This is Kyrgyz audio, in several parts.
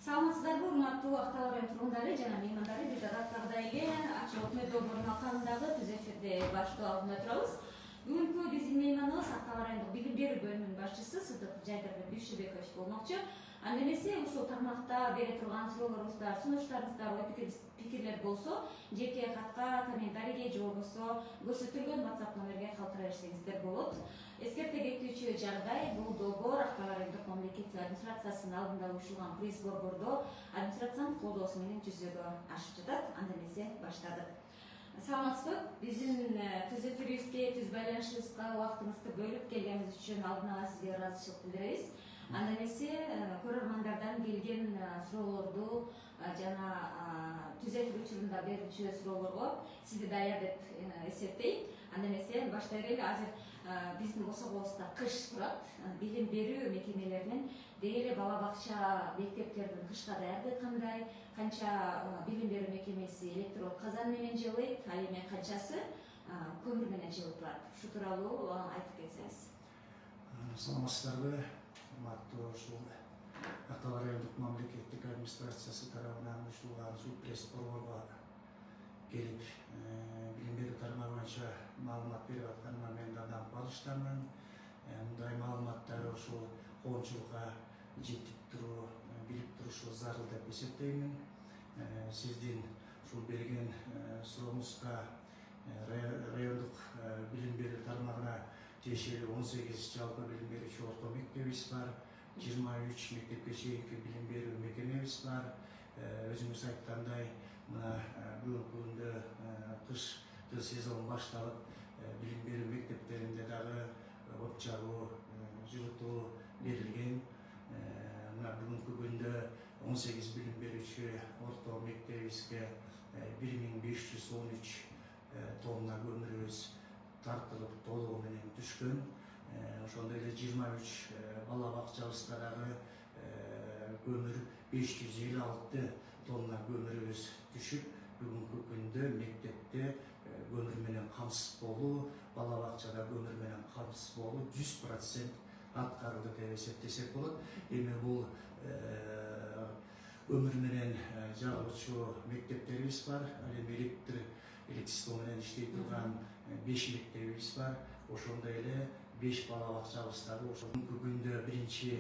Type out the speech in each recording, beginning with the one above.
Саламатсыздарбы, урматтуу Актау тургундары жана меймандары. Биз адаттагыдай эле ачык өкмөт долбоорунун алкагындагы түз эфирде баштоо алдында турабыз. Бүгүнкү биздин мейманыбыз Актау райондук билим берүү бөлүмүнүн башчысы Сыдык Жайдарбек Дүйшүбекович болмокчу. Анда эмесе ушул тармакта бере турган суроолоруңуздар, сунуштарыңыздар, ой пикирлер болсо, жеке катка, комментарийге же болбосо көрсөтүлгөн WhatsApp номерге калтыра берсеңиздер болот. Эскерте кетүүчү жагдай, бул долбоор Актау райондук мамлекеттик администрациясынын алдында уюшулган пресс борбордо администрациянын колдоосу менен жүзөгө ашып жатат. Анда эмесе баштадык. Саламатсызбы? Биздин түз эфирибизге, түз байланышыбызга убактыңызды бөлүп келгениңиз үчүн алдын ала сизге ыраазычылык билдиребиз. Анда эмесе көрөрмандардан келген суроолорду жана түз эфир учурунда берүүчү суроолорго сизди даяр деп эсептейм. Анда эмесе баштайлы эле. Азыр биздин Кособобузда кыш турат. Билим берүү мекемелеринин деги эле бала бакча, мектептердин кышка даярдыгы кандай, канча билим берүү мекемеси электрон казан менен жылыйт, ал эми канчасы көмүр менен жылып турат. Ушу тууралуу айтып кетсеңиз. Саламатсыздарбы? Урматтуу ушул Актау райондук мамлекеттик администрациясы тарабынан уюштурулган ушул пресс борборго келип билим берүү тармагы боюнча маалымат берип атканыма мен да кубанычтамын. Мындай маалыматтар ушул коомчулукка жетип туруу, билип турушу зарыл деп эсептеймин. Сиздин ушул берген сурооңузга райондук билим берүү тармагына тиешелүү 18 жалпы билим берүүчү орто мектебибиз бар, 23 мектепке чейинки билим берүү мекемебиз бар. Өзүңүз айткандай, мына бүгүнкү күндө кыш сезону башталып, билим берүү мектептеринде дагы от жагуу, жылытуу берилген. Мына бүгүнкү күндө 18 билим берүүчү орто мектебибизге 1513 тонна көмүрүбүз тартылып толугу менен түшкөн. Ошондой эле 23 бала бакчабызга дагы көмүр 556 тонна көмүрүбүз түшүп, бүгүнкү күндө мектепте көмүр менен камсыз болуу, бала бакчада көмүр менен камсыз болуу 100% аткарылды деп эсептесек болот. Эми бул көмүр менен жагуучу мектептерибиз бар. Ал эми электричество менен иштей турган 5 мектебибиз бар. Ошондой эле 5 бала бакчабыздагы ошонкү күндө биринчи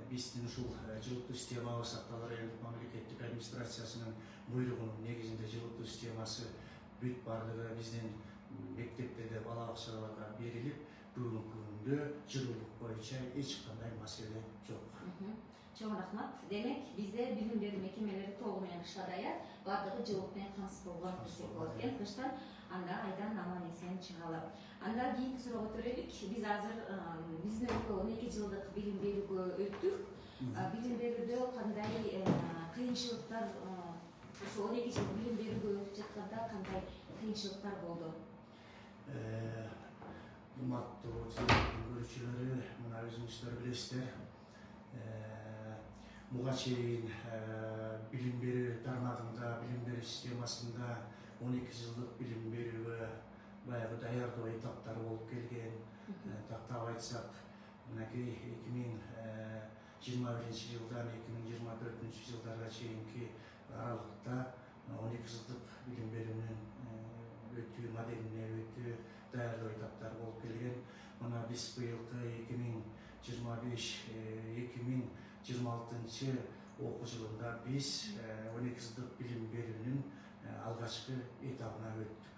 биздин ушул жылытуу системабыз Актау райондук мамлекеттик администрациясынын буйругунун негизинде жылытуу системасы бүт бардыгы биздин мектептерде, бала бакчаларга берилип, бүгүнкү күндө жылуулук боюнча эч кандай маселе жок. Чоң рахмат. Демек, бизде билим берүү мекемелери толугу менен кышка даяр, бардыгы жылуулук менен камсыз болгон десек болот экен. Кыштан анда айдан аман эсен чыгалы. Анда кийинки суроого өтөлүк. Биз азыр биздин өлкө 12 жылдык билим берүүгө өттүк. Билим берүүдө кандай кыйынчылыктар, ошо 12 жыл билим берүүгө өтүп жатканда кандай кыйынчылыктар болду? Урматтуу көрүүчүлөрү, мына өзүңүздөр билесиздер, буга чейин билим берүү тармагында, билим берүү системасында 12 жылдык билим берүүгө баягы даярдоо этаптары болуп келген. Тактап айтсак, мынакей 2021 жылдан 2024 жылдарга чейинки аралыкта 12 жылдык билим берүүнүн өтүү моделине өтүү даярдоо этаптары болуп келген. Мына биз быйылкы 2025-2026 окуу жылында биз 12 жылдык билим берүүнүн алгачкы этабына өттүк.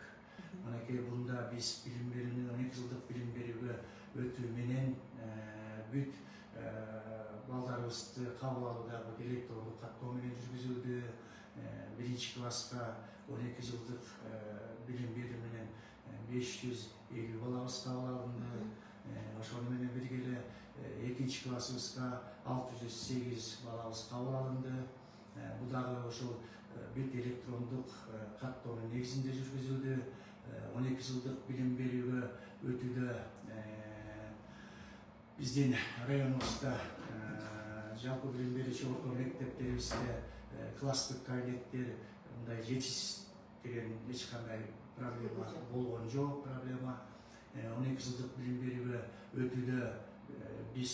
Мынакей бунда биз билим берүүнүн 12 жылдык билим берүүгө өтүү менен бүт балдарыбызды кабыл алуу дагы электрондук каттоо менен жүргүзүлдү. Биринчи класска 12 жылдык билим берүү менен 550 балабыз кабыл алынды. Ошону менен бирге эле экинчи классыбызга 608 балабыз кабыл алынды. Бул дагы ошол бүт электрондук каттоонун негизинде жүргүзүлдү. 12 жылдык билим берүүгө өтүүдө биздин районубузда жалпы билим берүүчү орто мектептерибизде класстык кабинеттер мындай жетишсиз деген эч кандай проблема болгон жок. 12 жылдык билим берүүгө өтүүдө биз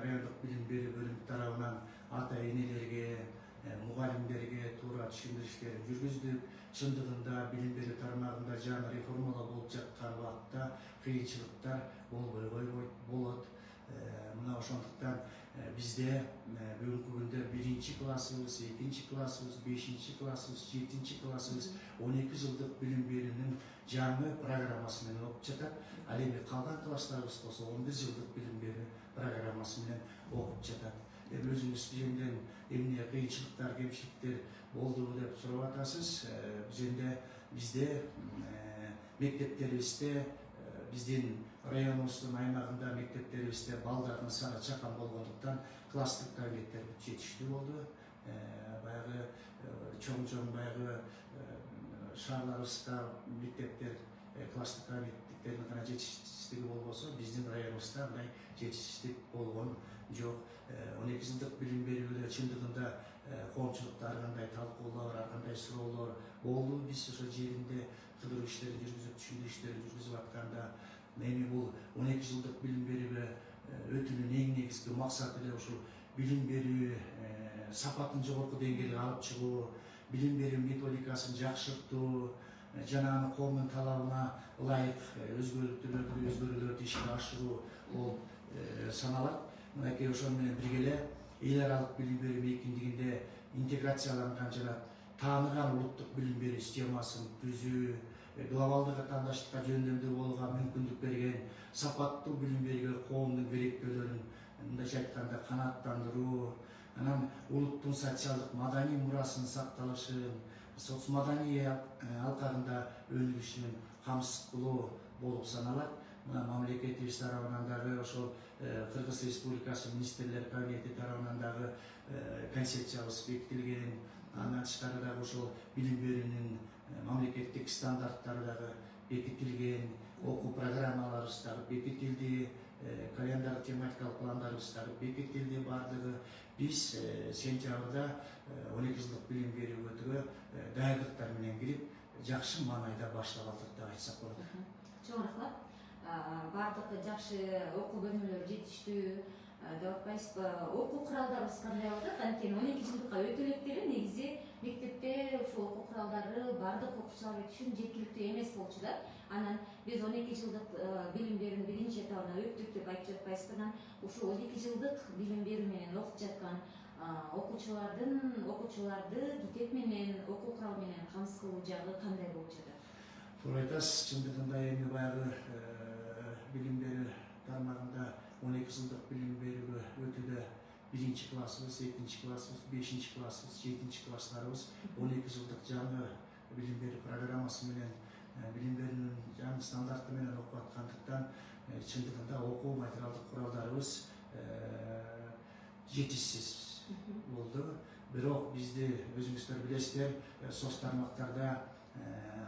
райондук билим берүү бөлүмү тарабынан ата энелерге, mugallimlerге туура түшүндүрүштөрүн жүргүздүк. Чындыгында билим берүү тармагында жаңы реформалар болуп жаткан убакытта кыйынчылыктар болбой койбойт, болот. Мына ошондуктан бизде бүгүнкү күндө 1 классыбыз, 2 классыбыз, 5 классыбыз, 7 классыбыз 12 жылдык билим берүүнүн жаңы программасы менен окуп жатат. Ал эми калган класстарыбыз болсо 11 жылдык билим берүү программасы менен окуп жатат. Өзүңүз бизенден эмне кыйынчылыктар, кемчиликтер болдубу деп сурап атасыз. Бизде мектептерибизде биздин районубуздун аймагында мектептерибизде балдардын саны чакан болгондуктан класстык кабинеттер жетиштүү болду. Баягы чоң баягы шаарларыбызда мектептер класстык кабинеттердин гана жетишсиздиги болбосо, биздин районубузда мындай жетишсиздик болгон жок. 12 жылдык билим берүүдө чындыгында коомчулукта ар кандай талкуулар, ар кандай суроолор болду. Биз ошо жеринде кыдыруу иштерин жүргүзүп, түшүндүрүү иштерин жүргүзүп атканда, эми бул 12 жылдык билим берүүгө өтүүнүн эң негизги максаты эле ушул билим берүү сапатын жогорку деңгээлге алып чыгуу, билим берүү методикасын жакшыртуу, жана аны коомдун талабына ылайык өзгөрүүлөрдү ишке ашыруу болуп саналат. Мынакей ошол менен бирге эле эл аралык билим берүү мейкиндигинде интеграцияланган жана тааныган улуттук билим берүү системасын түзүү, глобалдык атаандаштыкка жөндөмдүү болууга мүмкүндүк берген сапаттуу билим берүүгө коомдун керектөөлөрүн мындайча айтканда канааттандыруу, анан улуттун социалдык маданий мурасынын сакталышын, соцмаданий алкагында өнүгүшүн камсыз кылуу болуп саналат. Мына мамлекетибиз тарабынан дагы ошол Кыргыз Республикасы министрлер кабинети тарабынан дагы концепциябыз бекитилген. Андан тышкары дагы ошол билим берүүнүн мамлекеттик стандарттары дагы бекитилген, окуу программаларыбыз дагы бекитилди, календар тематикалык пландарыбыз дагы бекитилди бардыгы. Биз сентябрда 12 жылдык билим берүүгө даярдыктар менен кирип, жакшы маанайда баштап алдык деп айтсак болот. Чоң рахмат. Бардык жакшы окуу бөлмөлөрү жетиштүү деп атпайсызбы? Окуу куралдарыбыз кандай болуп атат? Анткени 12 жылдыкка өтө электери негизи мектепте ушул окуу куралдары бардык окуучулар үчүн жеткиликтүү эмес болчу да. Анан биз 12 жылдык билим берүүнүн биринчи этабына өттүк деп айтып жатпайсызбы? Анан ушул 12 жылдык билим берүү менен окуп жаткан окуучуларды китеп менен, окуу курал менен камсыз кылуу жагы кандай болуп жатат? Туура айтасыз. Чындыгында эми баягы билим берүү тармагында 12 жылдык билим берүүгө өтүүдө 1 классыбыз, 2 классыбыз, 5 классыбыз, 7 класстарыбыз 12 жылдык жаңы билим берүү программасы менен, билим берүүнүн жаңы стандарты менен окуп аткандыктан, чындыгында окуу материалдык куралдарыбыз жетишсиз болду. Бирок бизди өзүңүздөр билесиздер, соц тармактарда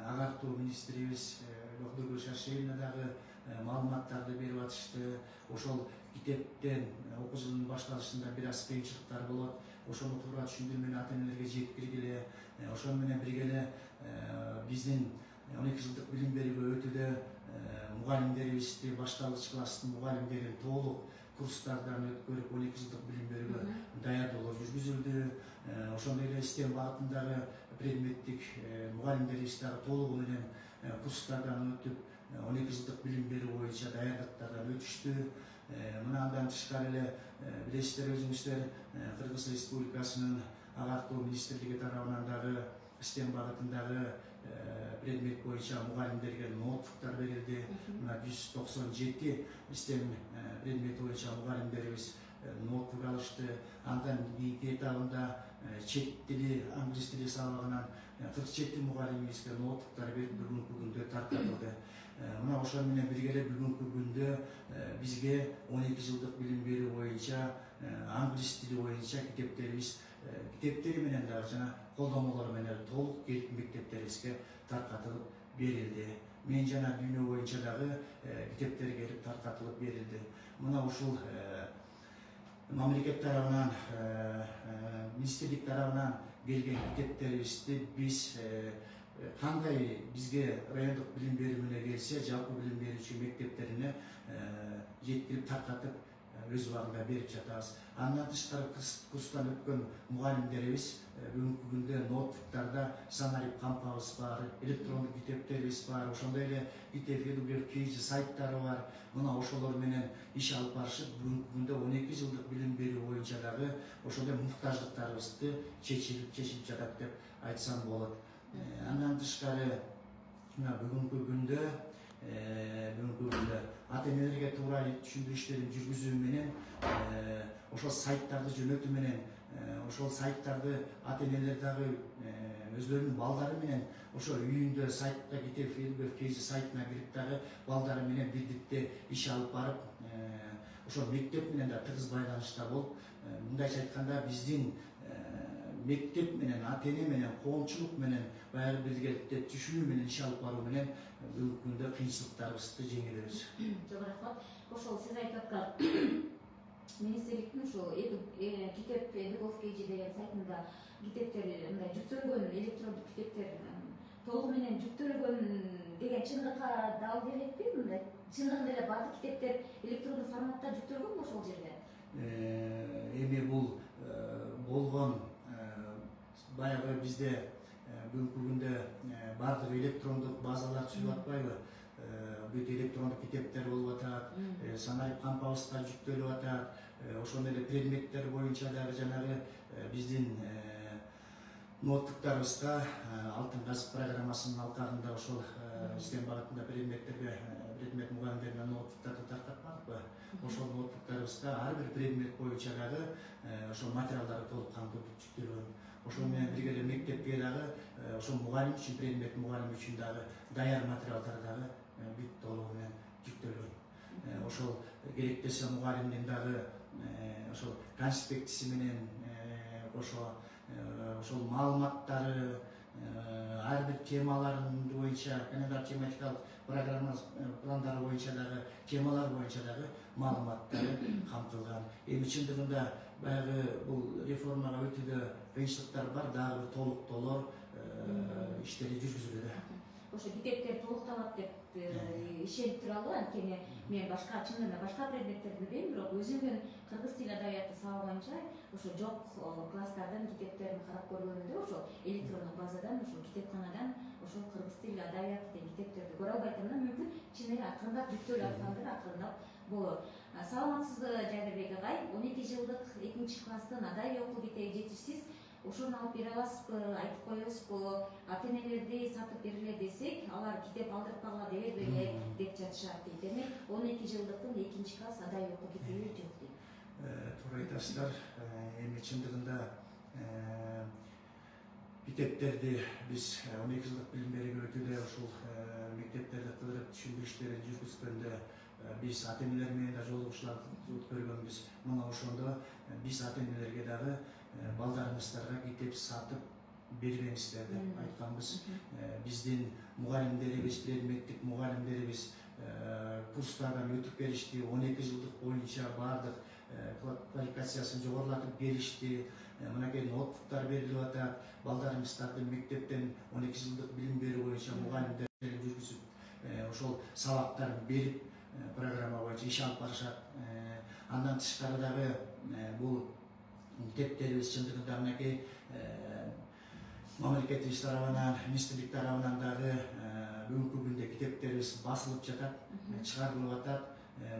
агартуу министрибиз Доктор Гүлшашевна дагы маалыматтарды берип атышты. Ошол китептен окуу жылынын башталышында бир аз кыйынчылыктар болот. Ошону туура түшүндүрмөнү ата-энелерге жеткиргиле. Ошону менен бирге эле биздин 12 жылдык билим берүүгө өтүүдө мугалимдерибизди, башталгыч класстын мугалимдерин толук курстардан өткөрүп 12 жылдык билим берүүгө даярдоолор жүргүзүлдү. Ошондой эле STEM багытындагы предметтик мугалимдерибиз дагы толугу менен курстардан өтүп 12 жылдык билим берүү боюнча даярдыктардан өтүштү. Мына андан тышкары эле билесиздер өзүңүздөр, Кыргыз Республикасынын агартуу министрлиги тарабынан дагы STEM багытындагы предмет боюнча мугалимдерге ноутбуктар берилди. Мына 197 STEM предмети боюнча мугалимдерибиз ноутбук алышты. Андан кийинки этабында чет тили, англис тили сабагынан 47 мугалимибизге ноутбуктар берип бүгүнкү күндө таркатылды. Мына ошол менен бирге эле бүгүнкү күндө бизге 12 жылдык билим берүү боюнча англис тили боюнча китептери менен дагы жана колдонмолору менен толук келип мектептерибизге таркатылып берилди. Мен жана дүйнө боюнча дагы китептер келип таркатылып берилди. Мына ушул мамлекет тарабынан, министрлик тарабынан келген китептерибизди биз кандай бизге райондук билим берүүнө келсе, жалпы билим берүүчү мектептерине жеткирип таркатып өз убагында берип жатабыз. Андан тышкары курстан өткөн мугалимдерибиз бүгүнкү күндө ноутбуктарда санарип кампабыз бар, электрондук китептерибиз бар, ошондой эле китеп эдубер кейжи сайттары бар. Мына ошолор менен иш алып барышып, бүгүнкү күндө 12 жылдык билим берүү боюнча дагы ошондой муктаждыктарыбызды чечилип жатат деп айтсам болот. Андан тышкары мына бүгүнкү күндө ата энелерге туура түшүндүрүү иштерин жүргүзүү менен ошол сайттарды жөнөтүү менен ошол сайттарды ата энелер дагы өзлөрүнүн балдары менен ошо үйүндө сайтта китеп кейжи сайтына кирип дагы балдары менен бирдикте иш алып барып ошол мектеп менен да тыгыз байланышта болуп, мындайча айтканда биздин мектеп менен ата эне менен коомчулук менен баягы биргеликте түшүнүү менен иш алып баруу менен бүгүнкү күндө кыйынчылыктарыбызды жеңебиз. Жок рахмат. Ошол сиз айтып аткан министрликтин ошо китеп Эдуков кейжи деген сайтында китептер мындай жүктөлгөн электрондук китептер толугу менен жүктөлгөн деген чындыкка дал келетпи? Мындай чындыгында эле баардык китептер электрондук форматта жүктөлгөнбү ошол жерде? Эми бул болгон баягы бизде бүгүнкү күндө баардык электрондук базалар түзүлүп атпайбы? Бүт электрондук китептер болуп атат, санарип кампабызга жүктөлүп атат, ошондой эле предметтер боюнча дагы жанагы биздин ноутбуктарыбызга алтын казык программасынын алкагында ошол система багытында предмет мугалимдерине ноутбуктарды таркатпадыкпы? Ошол ноутбуктарыбызга ар бир предмет боюнча дагы ошол материалдары толук кандуу жүктөлгөн. Ошол менен бирге эле мектепке дагы ошол мугалим үчүн предмет мугалим үчүн дагы даяр материалдар дагы бүт толугу менен жүктөлгөн. Ошол керектесе мугалимдин дагы ошол конспектиси менен ошол маалыматтары ар бир темаларын боюнча календар тематикалык программа пландары боюнча дагы темалар боюнча дагы маалыматтары камтылган. Эми чындыгында баягы бул реформага өтүүдө кыйынчылыктар бар, дагы бир толуктоолор иштери жүргүзүлүүдө. Ошо китептер толукталат деп ишенип туралы, анткени мен чындыгында башка предметтерди билбейм, бирок өзүмдүн кыргыз тили адабияты сабагынча ошо жок класстардан китептерин карап көргөнүмдө ошо электрондук базадан ошо китепканадан ошо кыргыз тили адабияты деген китептерди көрө албайтмын да, мүмкүн чын эле акырындап жүктөлүп аткандыр, акырындап болот. Саламатсызбы Жадырбек агай? 12 жылдык 2-класстын адай окуу китеби жетишсиз. Ошону алып бере аласызбы, айтып коесузбу? Ата энелерди сатып бериле десек, алар китеп алдырып калгыла дебейбеги деп жатышат дейт. Демек 12 жылдыктын 2-класс адай окуу китеби жок дейт. Туура айтасыздар. Эми чындыгында китептерди биз 12 жылдык билим берүү өтүүдө ушул мектептерде кыдырып түшүндүрүү иштерин жүргүзгөндө биз ата энелер менен да жолугушууларды көргөнбүз. Мына ошондо биз ата энелерге дагы балдарыңыздарга китеп сатып бербеңиздер деп айтканбыз. Биздин мугалимдерибиз, предметтик мугалимдерибиз курстардан өтүп беришти, 12 жылдык боюнча баардык квалификациясын жогорулатып беришти. Мынакей ноутбуктар берилип атат. Балдарыңыздарды мектептен 12 жылдык билим берүү боюнча мугалимдер жүргүзүп, ошол сабактарын берип, программа боюнча иш алып барышат. Андан тышкары дагы бул китептерибиз чындыгында мынакей мамлекетибиз тарабынан, министрлик тарабынан дагы бүгүнкү күндө китептерибиз басылып жатат, чыгарылып атат.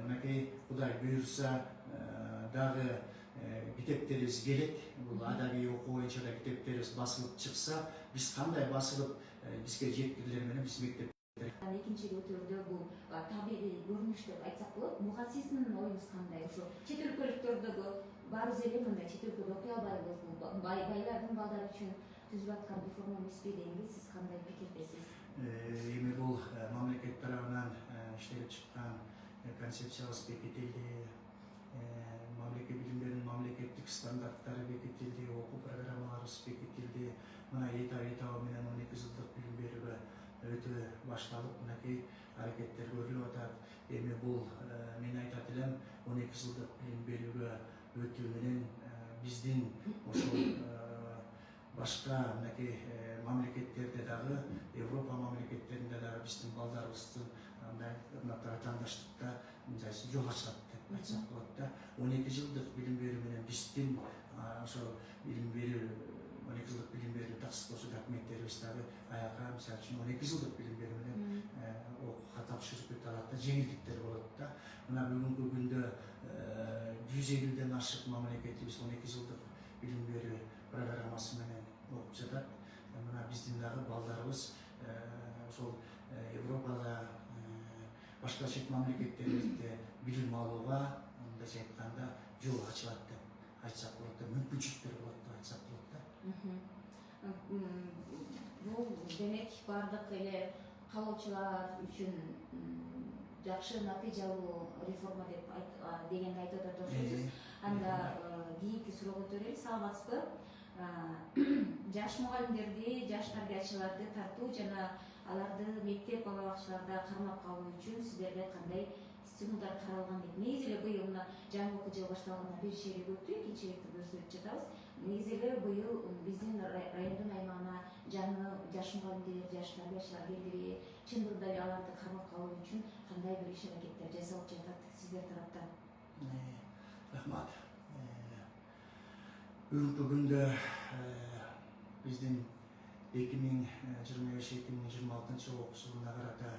Мынакей Кудай буйрса дагы китептерибиз келет. Бул адабий окуу боюнча да китептерибиз басылып чыкса, биз кандай басылып бизге жеткирилери менен биз мектеп экинчи өтөрдө бул табигый көрүнүш деп айтсак болот. Буга сиздин оюңуз кандай? Ошо чет өлкөлүктөрдөгү баарыбыз эле мындай чет өлкөдө окуй албайбыз. Бул байлардын балдары үчүн түзүлүп аткан реформа эмеспи дегенде сиз кандай пикирдесиз? Эми бул мамлекет тарабынан иштелип чыккан концепциябыз бекитилди. Мамлекет билим берүүнүн мамлекеттик стандарттары бекитилди, окуу программаларыбыз бекитилди. Мына этап менен 12 жылдык билим берүүгө өтө башталып, мынакей аракеттер көрүлүп атат. Эми бул мен айтат элем, 12 жылдык билим берүүгө өтүү менен биздин ошол башка мынакей мамлекеттерде дагы, Европа мамлекеттеринде дагы биздин балдарыбыздын мына атаандаштыкта жол ачылат деп айтсак болот да. 12 жылдык билим берүү менен биздин ошо билим берүү 12 жылдык билим берүү тапсырмасы документтерибиз дагы аяка мисалы үчүн 12 жылдык билим берүү менен окууга тапшырып өтө алат да, жеңилдиктер болот да. Мына бүгүнкү күндө 150ден ашык мамлекетибиз 12 жылдык билим берүү программасы менен окуп жатат. Мына биздин дагы балдарыбыз ошол Европада башка чет мамлекеттерибизде билим алууга, мындайча айтканда, жол ачылат деп айтсак болот да, мүмкүнчүлүктөр болот деп айтсак болот да. Бул демек бардык эле калуучулар үчүн жакшы натыйжалуу реформа деп дегенди айтып атат окшойсуз. Анда кийинки суроого өтөлү. Саламатсызбы? Жаш мугалимдерди, жаш тарбиячыларды тартуу жана аларды мектеп бала бакчаларда кармап калуу үчүн сиздерде кандай стимулдар каралган деп? Негизи эле быйыл мына жаңы окуу жылы башталганына бир шерек өттү, экинчи шеректи көрсөтүп жатабыз. Негизи эле быйыл биздин райондун аймагына жаңы жаш мугалимдер, жаш тарбиячылар келдиби? Чындыгында эле аларды кармап калуу үчүн кандай бир иш-аракеттер жасалып жатат сиздер тараптан? Рахмат. Бүгүнкү күндө биздин 2025-2026 окуу жылына карата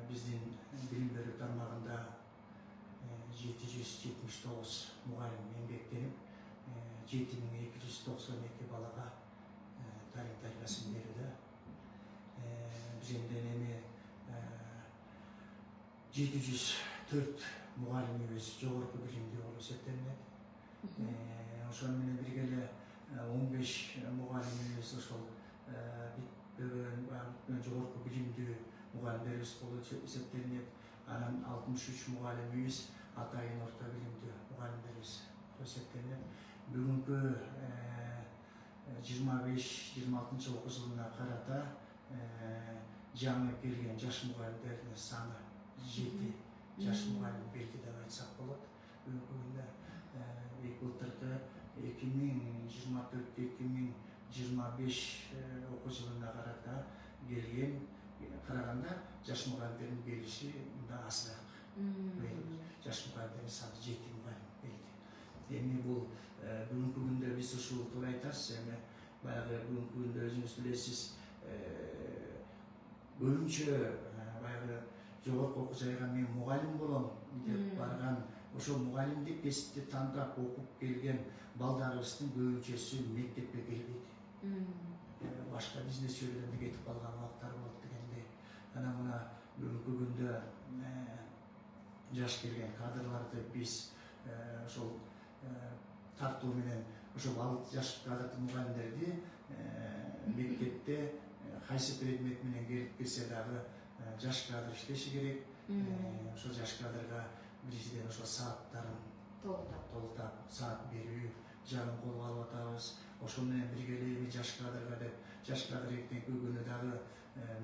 биздин билим берүү тармагында 779 мугалим эмгектенип, 7292 балага тарим тарбиясын берүүдө. Биз эми 704 мугалимибиз жогорку билимдүү болуп эсептелинет. Ошону менен бирге эле 15 мугалимибиз ошол бүтпөгөн жогорку билимдүү мугалимдерибиз болуп эсептелинет. Анан 63 мугалимибиз атайын орто билимдүү мугалимдерибиз болуп эсептелинет. Бүгүнкү 25-26 окуу жылына карата жаңы келген жаш мугалимдердин саны 7 жаш мугалим келди деп айтсак болот. Бүгүнкү күндө былтыркы 2024-2025 окуу жылына карата келген караганда жаш мугалимдердин келиши мында азыраак. Жаш мугалимдердин саны 7 мугалим келди. Эми бул бүгүнкү күндө биз ушул туура айтасыз, эми баягы бүгүнкү күндө өзүңүз билесиз, көбүнчө баягы жогорку окуу жайга мен мугалим болом деп барган, ошол мугалимдик кесипти тандап окуп келген балдарыбыздын көбүнчөсү мектепке келбейт. Башка бизнес жөнүндө кетип калган убактар болот дегендей. Анан мына бүгүнкү күндө жаш келген кадрларды биз ошол тартуу менен ошол жаш кадрдын мугалимдерди мектепте кайсы предмет менен келип келсе дагы жаш кадр иштеши керек. Ошол жаш кадрга биринчиден ошол сааттарын толуктап саат берүү жагын колго алып атабыз. Ошол менен бирге эле жаш кадрга деп жаш кадр эртеңки күнү дагы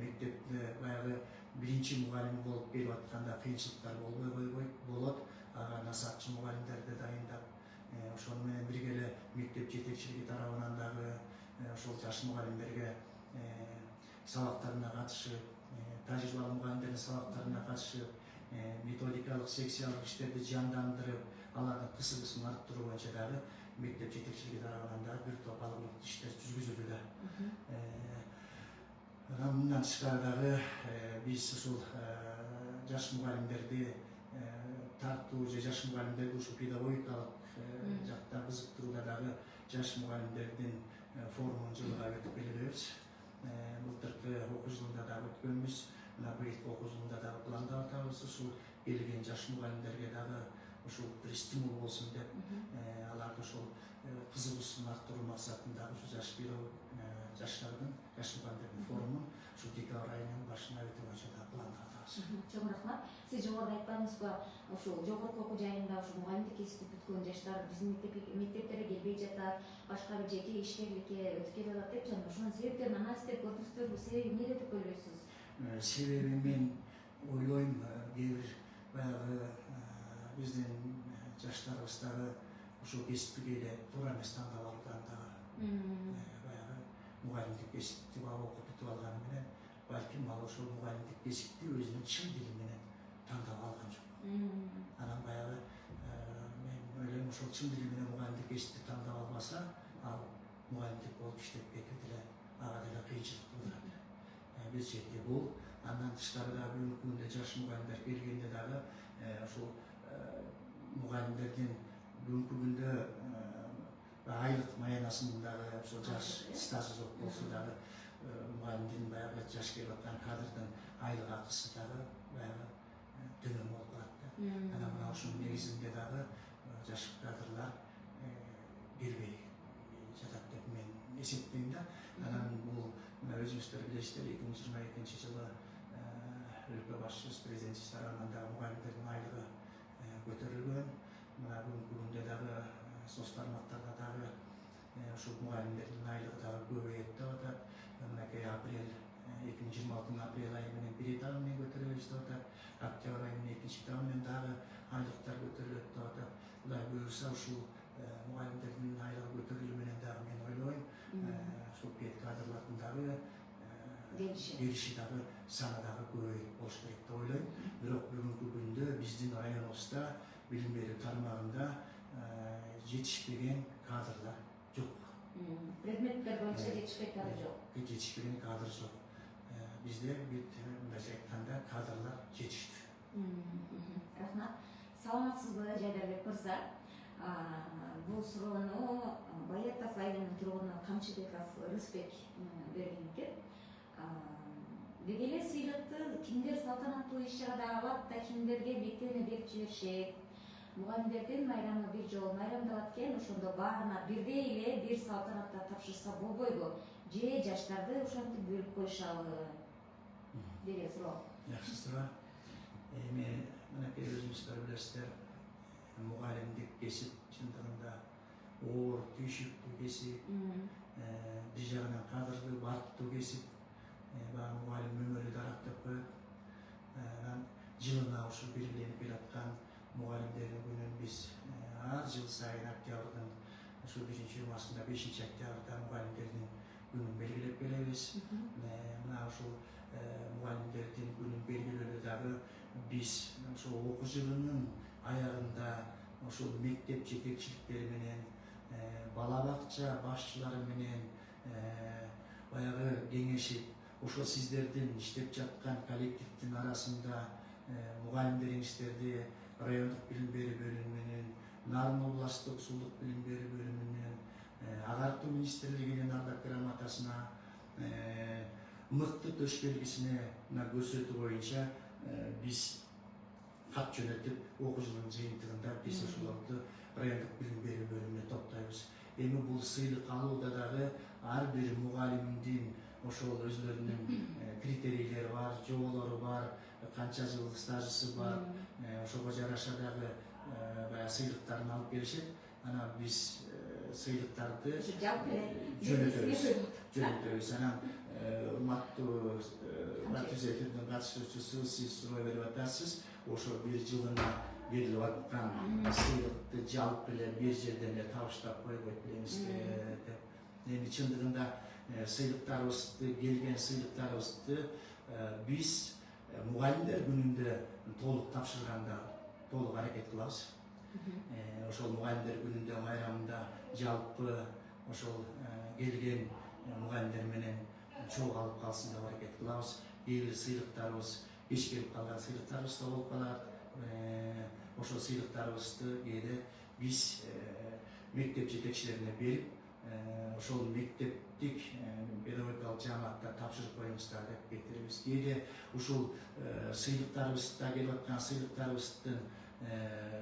мектепте баягы биринчи мугалим болуп келип атканда кыйынчылыктар болбой койбойт, болот. Ага насаатчы мугалимдерди дайындап, ошону менен бирге эле мектеп жетекчилиги тарабынан дагы ошол жаш мугалимдерге сабактарына катышып, тажрыйбалуу мугалимдердин сабактарына катышып, методикалык, секциялык иштерди жандандырып, алардын кызыгуусун арттыруу боюнча дагы мектеп жетекчилиги тарабынан дагы бир топ алымдык иштер жүргүзүлүүдө. Анан мындан тышкары дагы биз ушул жаш мугалимдерди тартуу же жаш мугалимдерди ушул педагогикалык жакта кызыктырууда дагы жаш мугалимдердин форумун жылга өтүп келебиз. Былтыркы окуу жылында дагы өткөнбүз. Мына быйылкы окуу жылында дагы пландап атабыз. Ушул келген жаш мугалимдерге дагы ушул бир стимул болсун деп, аларды ушул кызыгуусун арттыруу максатында ушу жаш жаштардын, жаш мугалимдердин форумун ушу декабрь айынын башына өтүү боюнча да пландап атабыз. Чоң рахмат. Сиз жогоруда айтканыңызга, ушул жогорку окуу жайында ушул мугалимдик кесипти бүткөн жаштар биздин мектептерге келбей жатат, башка бир жеке ишкерликке өтүп кетип атат деп жана ошонун себептерин анализдеп көрдүңүздөрбү? Себеби эмне деп ойлойсуз? Себеби мен ойлойм, кээ бир баягы биздин жаштарыбыз дагы ушул кесипти кээде туура эмес тандап алуудан дагы mugallimlik kесипти окуп бүтүп алганы менен балким ал ошол мугалимдик кесипти өзүнүн чын дили менен тандап алган жок. Анан баягы мен ойлойм ошол чын дили менен мугалимдик кесипти тандап албаса, ал мугалимдик болуп иштеп кетип деле ага деле кыйынчылык туудурат. Бир чети бул. Андан тышкары дагы бүгүнкү күндө жаш мугалимдер келгенде дагы ушул мугалимдердин бүгүнкү күндө айлык маянасынын дагы ошол жаш стажы жок болсо дагы мугалимдин баягы жаш келип аткан кадрдын айлык акысы дагы баягы төмөн болуп калат да. Анан мына ушунун негизинде дагы жаш кадрлар келбей жатат деп мен эсептейм да. Анан бул мына өзүңүздөр билесиздер 2022 жылы өлкө башчыбыз президентибиз тарабынан дагы мугалимдердин айлыгы көтөрүлгөн. Мына бүгүнкү күндө дагы соц тармактарда дагы ушул мугалимдердин айлыгы дагы көбөйөт деп атат. Мынакей апрель 2026 апрель айы менен бир этабы менен көтөрөбүз деп атат. Октябрь айынын экинчи этабы менен дагы айлыктар көтөрүлөт деп атат. Кудай буюрса ушул мугалимдердин айлыгы көтөрүлүү менен дагы мен ойлойм ушул кадрлардын дагы келиши дагы саны дагы көбөйүп болуш керек деп ойлойм. Бирок бүгүнкү күндө биздин районубузда билим берүү тармагында жетишпеген кадрлар жок. Предметтер боюнча жетишпеген кадр жок. Жетишпеген кадр жок. Бизде мындайча айтканда кадрлар жетиштүү. Рахмат. Саламатсызбы Жайдарбек мырза? Бул суроону Байетов айылынын тургуну Камчыбеков Рыспек берген экен. Деги эле сыйлыкты кимдер салтанаттуу иш-чарада алат да кимдерге бектене берип жиберишет? Мугалимдердин майрамы бир жолу майрамдалат экен, ошондо баарына бирдей эле бир салтанатта тапшырса болбойбу? Же жаштарды ошентип бөлүп коюшабы? Деген суроо. Жакшы суроо. Эми мынакей өзүңүздөр билесиздер, мугалимдик кесип чындыгында оор, түйшүктүү кесип, бир жагынан кадырлуу, барктуу кесип. Баягы мугалим өмөлү дарак деп коет. Анан жылына ушул белгиленип келаткан мугалимдердин күнүн биз ар жыл сайын октябрдын ушул 1-жумасында 5-октябрда мугалимдердин күнүн белгилеп келебиз. Мына ушул мугалимдердин күнүн белгилөөлө дагы биз ошол окуу жылынын аягында ошол мектеп жетекчиликтери менен, бала бакча башчылары менен баягы кеңешип, ошол сиздердин иштеп жаткан коллективдин арасында мугалимдериңиздерди райондук билим берүү бөлүмү менен, Нарын областтык сулдук билим берүү бөлүмү менен, Агартуу министрлигинин ардак грамотасына, мыкты төш белгисине көрсөтүү боюнча биз кат жөнөтүп окуу жылынын жыйынтыгында биз ошолорду райондук билим берүү бөлүмүнө топтойбуз. Эми бул сыйлык алууда дагы ар бир мугалимдин ошол өзлөрүнүн критерийлери бар, жоболору бар, канча жыл стажысы бар, ошого жараша дагы баягы сыйлыктарын алып келишет. Анан биз сыйлыктарды жөнөтөбүз. Анан урматтуу Батүз эфирдин катышуучусу, сиз суроо берип атасыз. Ошо бир жылына берилип аткан сыйлыкты жалпы эле бир жерден эле табыштап койбойт билебиз деп. Эми чындыгында сыйлыктарыбызды, келген сыйлыктарыбызды биз мугалимдер күнүндө толук тапшырганда толук аракет кылабыз. Ошол мугалимдер күнүндө майрамында жалпы ошол келген мугалимдер менен чогуу алып калсын деп аракет кылабыз. Кээ бир сыйлыктарыбыз кеч келип калган сыйлыктарыбыз да болуп калат. Ошол сыйлыктарыбызды кээде биз мектеп жетекчилерине берип, ошол мектептик педагогикалык жааматта тапшырып коюңуздар деп кетиребиз. Кээде ушул сыйлыктарыбызда келип аткан сыйлыктарыбыздын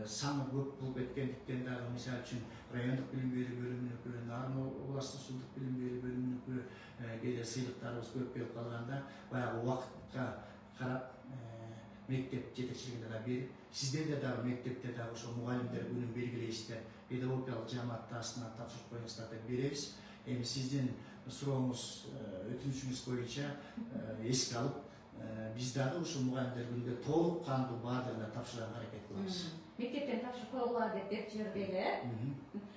саны көп болуп кеткендиктен дагы мисалы үчүн райондук билим берүү бөлүмүнүкү, Нарын областык сулдук билим берүү бөлүмүнүкү кээде сыйлыктарыбыз көп келип калганда баягы убакытка карап мектеп жетекчилигине да берип, сиздер дагы мектепте дагы ошол мугалимдер күнүн белгилейсиздер, педагогикалык жааматты астынан тапшырып коюңуздар деп беребиз. Эми сиздин сурооңуз, өтүнүчүңүз боюнча эске алып, биз дагы ушул мугалимдер күнүндө толук кандуу баардыгына тапшырганга аракет кылабыз. Мектептен тапшырып койгула деп жиберди эле.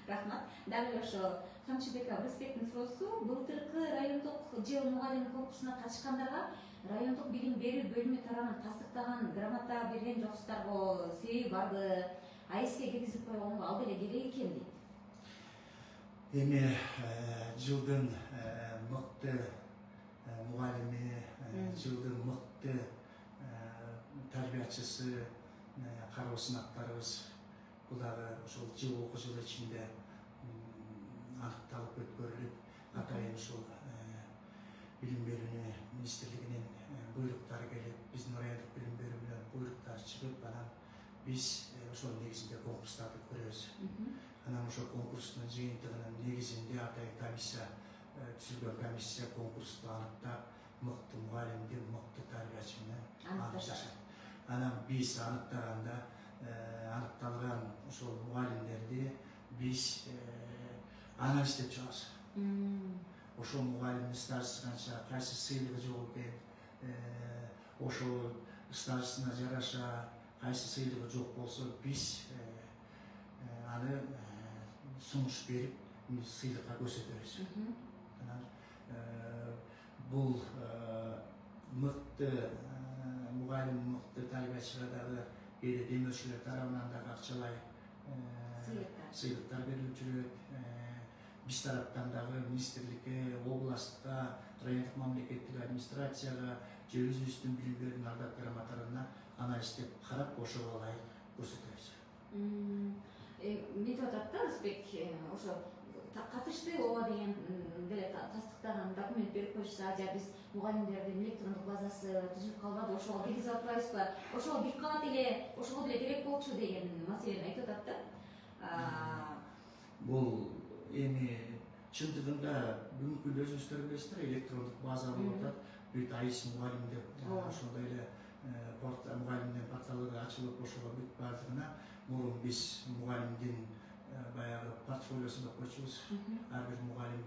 Рахмат. Дагы ошо Камчыбек Рысбектин суроосу, былтыркы райондук жыл мугалим конкурсуна катышкандарга райондук билим берүү бөлүмү тарабынан тастыктаган грамота берген жоксуздарго себеби барбы? АЭСке киргизип койгонго ал деле керек экен дейт. Эми жылдын мыкты мугалими, жылдын мыкты тарбиячысы, кароо сынактарыбыз бул дагы ошол жыл окуу жылы ичинде аныкталып өткөрүлүп, атайын ушул билим берүү министрлигинин буйруктары келип, биздин райондук билим берүү менен буйруктар чыгып, анан биз ошол негизинде конкурстарды өткөрөбүз. Анан ошол конкурстун жыйынтыгынын негизинде атайын комиссия түзүлгөн, комиссия конкурсту аныктап, мыкты мугалимди, мыкты тарбиячыны аныкташат. Анан биз аныктаганда аныкталган ошол мугалимдерди биз анализдеп чыгабыз. Ошол мугалимдин стажысы канча, кайсы сыйлыгы жок экен, ошол стажысына жараша кайсы сыйлыгы жок болсо, биз аны сунуш берип сыйлыкка көрсөтөбүз. Анан бул мыкты мугалим, мыкты тарбиячыга дагы кээде демөөрчүлөр тарабынан дагы акчалай сыйлыктар берилип жүрөт. Биз тараптан дагы министрликке, областка, райондук мамлекеттик администрацияга же өзүбүздүн билим берүүнүн ардак грамоталарына анализдеп карап, ошого ылайык көрсөтөбүз. Мынтип атат да Рысбек, ошо катышты ооба деген деле тастыктаган документ берип коюшса, же биз мугалимдердин электрондук базасы түзүлүп калбады, ошого киргизип атпайбызбы, ошого бир кат эле, ошого деле керек болчу деген маселени айтып атат да. Бул эми чындыгында бүгүнкү күндө өзүңүздөр билесиздер, электрондук база болуп атат, бүт АИС мугалим деп, ошондой эле мугалимдин порталы да ачылып, ошого бүт баардыгына мурун биз мугалимдин баягы портфолиосун деп койчубуз. Ар бир мугалим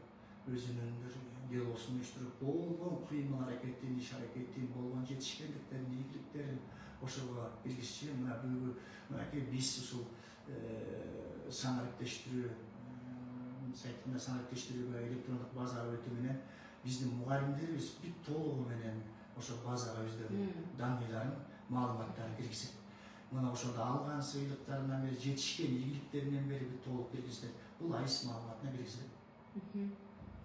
өзүнүн бир делосун уюштуруп, болгон кыймыл аракетин, иш аракетин, болгон жетишкендиктерин, ийгиликтерин ошого киргизчи. Мына бүгүнкү мынакей биз ушул санариптештирүү сайтында санариптештирүүгө электрондук базага өтүү менен биздин мугалимдерибиз бүт толугу менен ошол базага өздөрүнүн данныйларын, маалыматтарын киргизет. Мына ошондо алган сыйлыктарынан бери, жетишкен ийгиликтеринен бери бүт толук киргизилет. Бул АИС маалыматына киргизилет.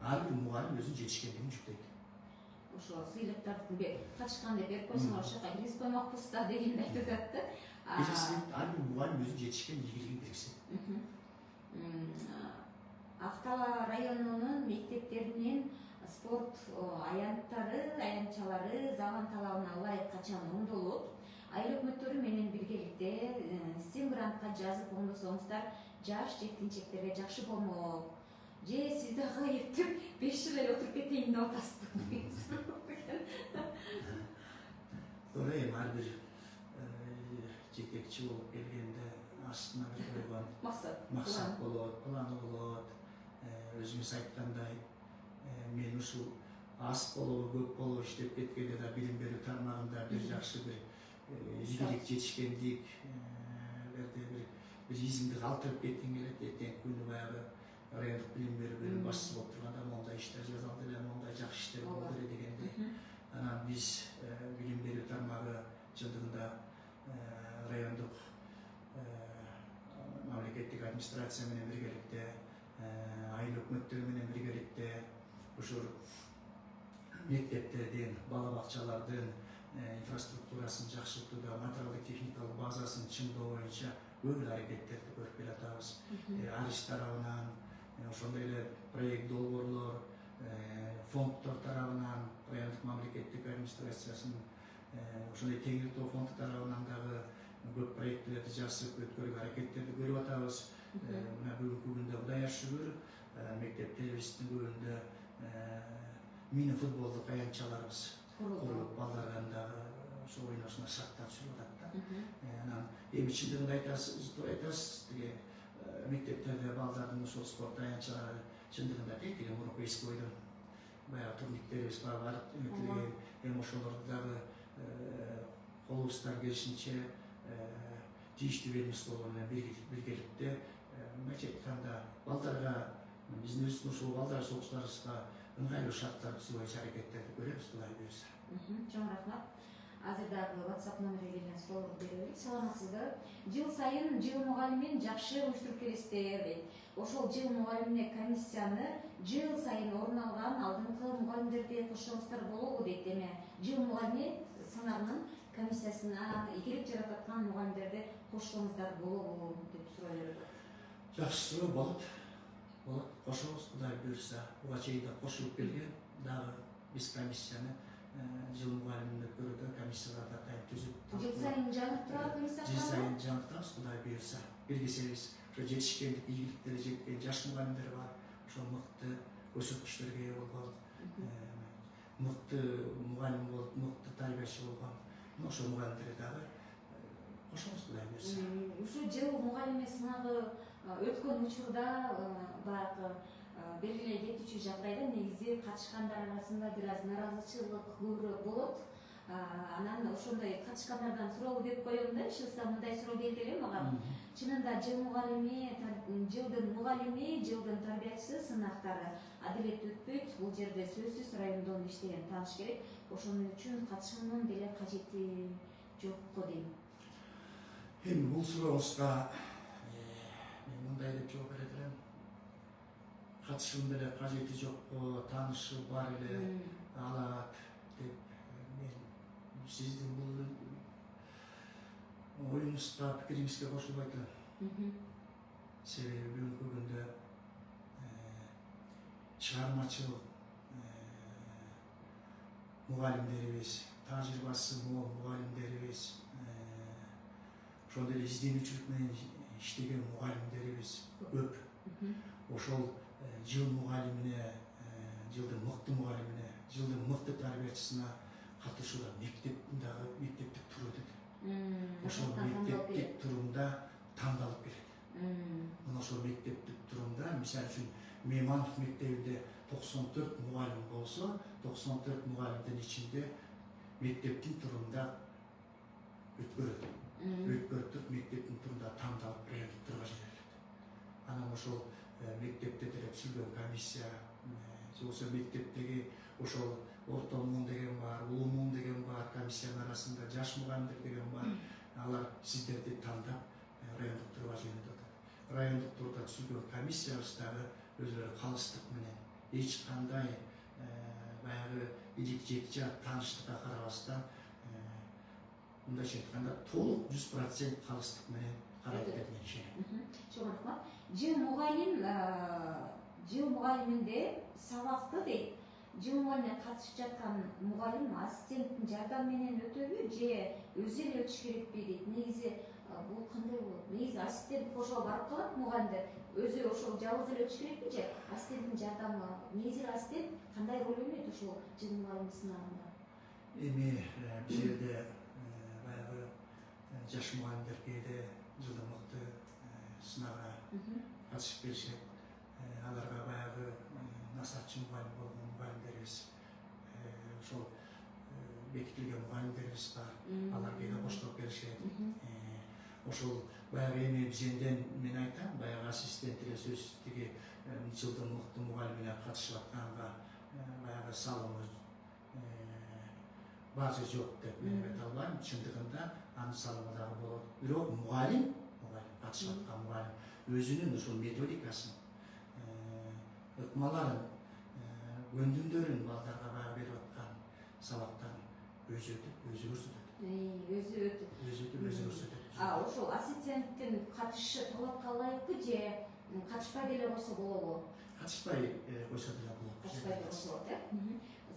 Ар бир мугалим өзүнүн жетишкендигин жүктөйт. Ошо сыйлыктарды катышкан деп берип койсоңор, ошол жака киргизип коймокпуз да дегенди айтып атат да. Ар бир мугалим өзүнүн жетишкен ийгилигин киргизет. Актала районунун мектептеринин спорт аянтчалары заман талабына ылайык качан оңдолуп, айыл өкмөттөрү менен биргеликте сим грантка жазып оңдосоңуздар, жаш жеткинчектерге жакшы болмок. Же сиз дагы эптеп 5 жыл эле отуруп кетейин деп атасызбы деген суроо экен. Туура, эми ар бир жетекчи болуп келгенде астына бир койгон максат болот, планы болот. Өзүңүз айткандай, мен ушул аз болобу, көп болобу иштеп кеткенде да билим берүү тармагында бир жакшы бир ийгилик, жетишкендик, бир изимди калтырып кетким келет. Эртеңки күнү баягы райондук билим берүү бөлүмү башчысы болуп турганда мондай иштер жасалды эле, мондай жакшы иштер болду эле дегенде. Анан биз билим берүү тармагы чындыгында райондук мамлекеттик администрация менен биргеликте, айыл өкмөттөрү менен биргеликте ушул мектептердин, бала бакчалардын инфраструктурасын жакшыртууда, материалдык техникалык базасын чыңдоо боюнча көп эле аракеттерди көрүп келатабыз. АРИС тарабынан, ошондой эле проект долбоорлор, фонддор тарабынан, райондук мамлекеттик администрациясынын ошондой Теңир Тоо фонду тарабынан дагы көп проекттерди жасап өткөрүүгө аракеттерди көрүп атабыз. Мына бүгүнкү күндө Кудайга шүгүр, мектептерибиздин көбүндө мини футболдук аянтчаларыбыз курулуп, балдардан дагы ошо ойношуна шарттар түзүлүп атат да. Анан эми чындыгында айтасыз, тиги мектептерде балдардын ошол спорт аянтчалары чындыгында тек эле мурунку эски бойдон баягы турниктерибиз бар, эми ошолорду дагы колубуздан келишинче тийиштүү ведомстволор менен биргеликте мынча айтканда балдарга биздин ушул балдар согуштарыбызга ыңгайлуу шарттар түзүү боюнча аракеттерди көрөбүз, Кудай буюрса. Чоң рахмат. Азыр дагы WhatsApp номерге келген суроолорду берели. Саламатсыздар. Жыл сайын жыл мугалимин жакшы уюштуруп келесиздер дейт. Ошол жыл мугалимине комиссияны жыл сайын орун алган алдыңкы мугалимдерди кошсоңуздар болобу дейт. Эми жыл мугалими сынагынын комиссиясына ийгилик жаратып аткан мугалимдерди кошсоңуздар болобу деп суроо берди. Жакшы суроо болот. Кошобуз, Кудай буюрса. Буга чейин да кошулуп келген дагы биз комиссияны жыл мугалимин өткөрүүдө комиссияларда тайып түзүп. Жыл сайын жаңыртып комиссия. Жыл сайын жаңыртабыз, Кудай буюрса. Биргесебиз ошо жетишкендик ийгиликтерге жеткен жаш мугалимдер бар. Ошо мыкты көрсөткүчтөргө ээ болгон, мыкты мугалим болуп, мыкты тарбиячы болгон. Ошо мугалимдерди дагы кошобуз, Кудай буюрса. Ушу жыл мугалими сынагы өткөн учурда баягы белгилей кетүүчү жагдайда негизи катышкандар арасында бир аз нааразычылык көбүрөөк болот. Анан ошондой катышкандардан суроо деп коем да, ишылса мындай суроо келди эле мага. Чынында жыл мугалими, жылдын тарбиячысы сынактары адилеттүү өтпөйт. Бул жерде сөзсүз райондон иштеген тааныш керек. Ошону үчүн катышуунун деле кажети жокко дейм. Эми бул сурооңузга мен мындай деп жооп берет элем. Катышуунун деле кажети жокко, таанышы бар эле алат деп мен сиздин бул оюңузга, пикириңизге кошулбайт элем. Себеби бүгүнкү күндө чыгармачыл мугалимдерибиз, тажрыйбасы мол мугалимдерибиз, ошондой эле изденүүчүлүк менен иштеген мугалимдерибиз көп. Ошол жыл мугалимине, жылдын мыкты мугалимине, жылдын мыкты тарбиячысына катышууда мектептик тур өтөт. Ошол мектептик турумда тандалып келет. Мына ошол мектептик турумда, мисалы үчүн Мейманов мектебинде 94 мугалим болсо, 94 мугалимдин ичинде мектептин турумда өткөрөт. Өткөрүп туруп мектептин турумда тандалып райондук турга жиберилет. Анан ошол мектепте деле түзүлгөн комиссия, ошол мектептеги ошол орто муун деген бар, улуу муун деген бар, комиссиянын арасында жаш мугалимдер деген бар. Алар сиздерди тандап райондук турга жиберип атат. Райондук турда түзүлгөн комиссиябыз дагы өзүлөрү калыстык менен эч кандай баягы илик жекча тааныштыкка карабастан, мындайча айтканда толук 100% калыстык менен карайт деп мен ишенем. Чоң рахмат. Жыл мугалиминде сабакты дейт. Жыл мугалимине катышып жаткан мугалим ассистенттин жардамы менен өтөбү же өзү эле өтүш керекпи дейт. Негизи бул кандай болот? Негизи ассистент кошо барып калат мугалимдер. Өзү ошол жалгыз эле өтүш керекпи же ассистенттин жардамы? Негизи ассистент кандай роль ойнойт ошол жыл мугалими сынагында? Эми бул жерде баягы жаш мугалимдер кээде жылдын мыкты сынагына катышып келишет. Аларга баягы насарчы мугалим болгон мугалимдерибиз, ошол бекитилген мугалимдерибиз бар. Алар кээде коштоп келишет. Ошол баягы эми бизенден мен айтам, баягы ассистент эле сөзсүз тиги жылдын мыкты мугалимине катышып атканга баягы салымы бажы жок деп мен айта албайм. Чындыгында анын салымы дагы болот. Бирок мугалим катышып аткан мугалим өзүнүн ошол методикасын, ыкмаларын, көндүмдөрүн балдарга баягы берип аткан сабактарын өзү өтүп, өзү көрсөтөт. Өзү көрсөтөт. Ошол ассистенттин катышы талапка ылайыктуу же катышпай деле койсо болобу? Катышпай койсо деле болот. Катышпай койсо болот,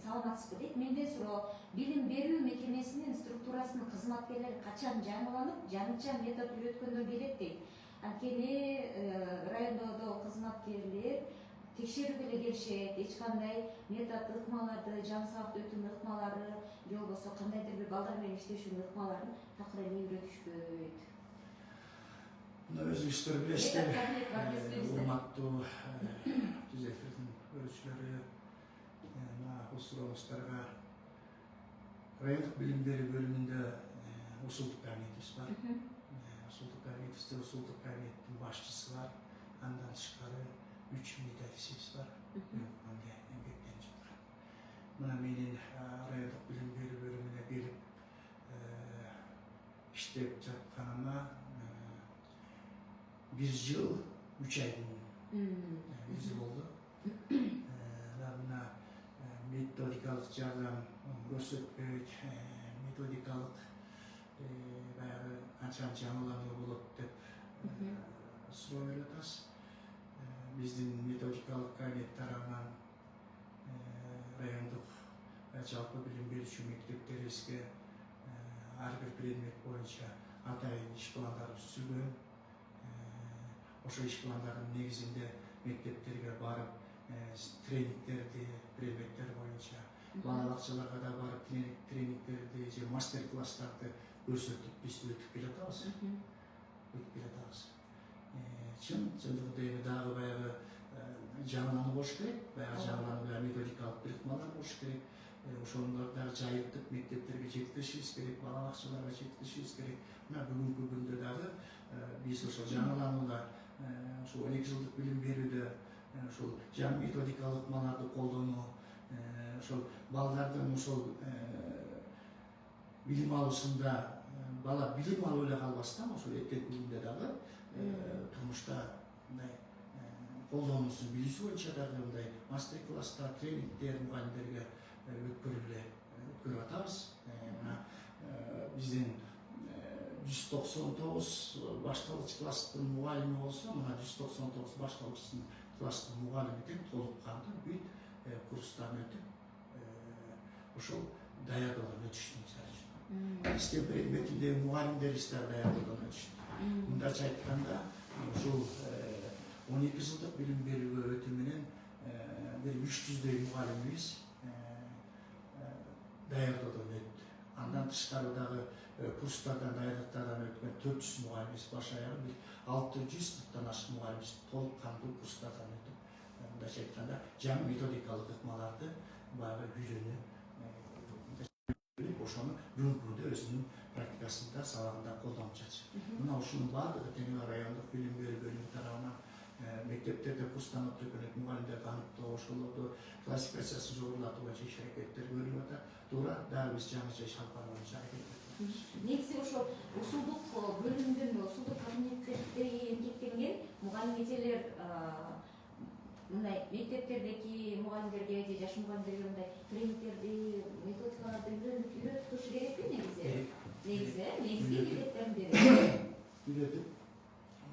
Саламатсызбы дейт. Менде суроо, билим берүү мекемесинин структурасынын кызматкерлери качан жаңыланып, жаңыча метод үйрөткөндөр келет дейт. Анткени райондо кызматкерлер текшерүүгө эле келишет, эч кандай метод ыкмаларды, жаңы сабакты өтүүнүн ыкмалары, же болбосо кандайдыр бир балдар менен иштешүүнүн ыкмаларын такыр эле үйрөтүшпөйт. Мына өзүңүздөр билесиздер, урматтуу түз эфирдин көрүүчүлөрү, мына бул сурооңуздарга Rayonduk bilim berүү bölümünde usulduk kabinetimiz var. Usulduk kabinetibizde usulduk kabinetin başçısı var. Andan tышкары 3 müdahlisimiz var. Onde emeklenip жатыр. Mına menin rayonduk bilim berүү bölümüne gelip işlep жатканыма 1 yıl 3 ayдын өзү болду. Мына методикалык жардам көрсөтпөйт, методикалык баягы канча жаңылануу болот деп суроо атабыз. Биздин методикалык кабинет тарабынан райондук жалпы билим берүүчү мектептерибизге ар бир предмет боюнча атайын иш пландары түзүлгөн. Ошо иш пландардын негизинде мектептерге барып тренингтерди, предметтер боюнча бала бакчаларга да барып тренингтерди же мастер класстарды көрсөтүп биз өтүп келатабыз. Чындыгында эми дагы баягы жаңылануу болуш керек. Баягы жаңылануу методикалык бирикмалар болуш керек. Ошону дагы жайылтып мектептерге жеткиришибиз керек, бала бакчаларга жеткиришибиз керек. Мына бүгүнкү күндө дагы биз ошо жаңыланууда ошол 12 жылдык билим берүүдө ошол жаңы методикалык мааларды колдонуу, ошол балдардын ошол билим алуусунда бала билим алып эле калбастан ошол эртеңки күндө дагы турмушта мындай колдонуусун билүүсү боюнча дагы мындай мастер класстар, тренингдер мугалимдерге өткөрүп атабыз. Мына биздин 199 башталгыч класстын мугалими болсо, мына 199 башталгыч класстын мугалими тең толук кандуу бүт курстан өтүп, ошол даярдоодон өтүштү. Систем предметиндеги мугалимдерибиз да даярдоодон өтүштү. Мындайча айтканда, ушул 12 жылдык билим берүүгө өтүү менен бир 300дөй мугалимибиз даярдоодон өттү. Андан тышкары дагы курстардан, даярдыктардан өткөн 400 мугалимибиз баш аягы бир 600-тан ашык мугалимибиз толук кандуу курстардан өтүп, мындайча айтканда жаңы методикалык ыкмаларды баягы үйрөнүп, ошону бүгүнкү күндө өзүнүн практикасында, сабагында колдонуп жатышат. Мына ушунун баардыгы тең райондук билим берүү бөлүмү тарабынан мектептерде курстан өткөн мугалимдерди аныктоо, ошолорду классификациясын жогорулатуу боюнча иш аракеттер көрүлүп атат. Туура дагы биз жаңыча иш алып баруу боюнча аракет этебиз. Негизи ошол усулдук бөлүмдүн усулдук кабинеттерине эмгектенген мугалим эжелер мындай мектептердеги мугалимдерге же жаш мугалимдерге мындай тренингтерди, методикаларды үйрөтүп турушу керекпи негизи? Негизи милдеттерин берип үйрөтүп,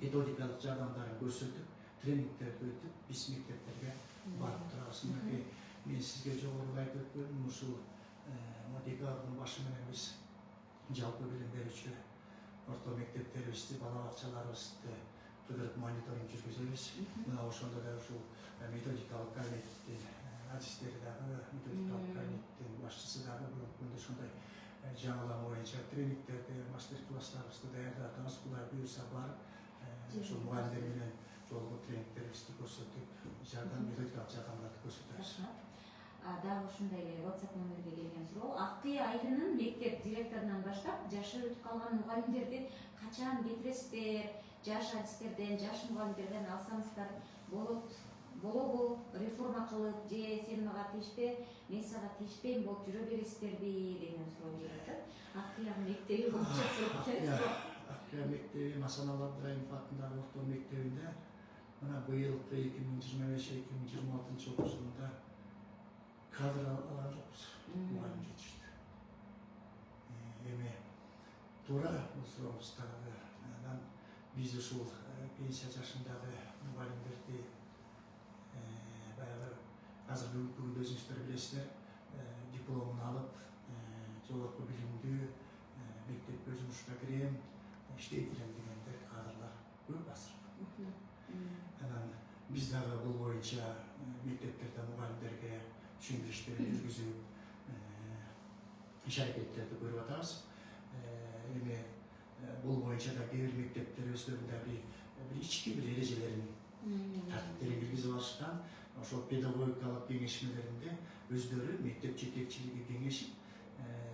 методикалык жардамдарын көрсөтүп, тренингтерди өтүп, биз мектептерге барып турабыз. Мен сизге жогоруда айтып өткөнүм, ушул декабрдын башы менен биз жалпы билим берүүчү орто мектептерибизди, бала бакчаларыбызды кыдырып мониторинг жүргүзөбүз. Мына ошондо да ушул методикалык кабинеттин адистери дагы, методикалык кабинеттин башчысы дагы бүгүнкү күндө ушундай жаңылануу боюнча тренингтерди, мастер класстарыбызды даярдап атабыз. Кудай буюрса барып, ошол мугалимдер менен жолугуп тренингтерибизди көрсөтүп, методикалык жардамдарды көрсөтөбүз. Дагы ушундай эле WhatsApp номерге келген суроо. Акты айылынын мектеп директорунан баштап жашы өтүп калган мугалимдерди качан кетиресиздер? Жаш адистерден, жаш мугалимдерден алсаңыздар болобу? Реформа кылып же сен мага тийишпе, мен сага тийишпейм болуп жүрө бересиздерби деген суроо келип атат. Акыя мектеби боюнча суроо. Акыя мектеби Масаналы Абдраимов атындагы орто мектебинде мына быйылкы 2025-2026 окуу жылында кадр алган жокпуз. Мугалим жетишти. Эми туура бул сурооңуздарга биз ушул пенсия жашындагы мугалимдерди баягы азыр бүгүнкү күндө өзүңүздөр билесиздер, дипломун алып, жогорку билимдүү мектепке жумушка кирем, иштей берем дегендер кадрлар көп азыр. Анан биз дагы бул боюнча мектептерде мугалимдерге түшүндүрүштөрдү жүргүзүп, иш аракеттерди көрүп атабыз. Эми бул боюнча да кээ бир мектептер өздөрүндө бир ички бир эрежелерин, тартиптерин киргизип алышкан. Ошол педагогикалык кеңешмелеринде өздөрү мектеп жетекчилиги кеңешип,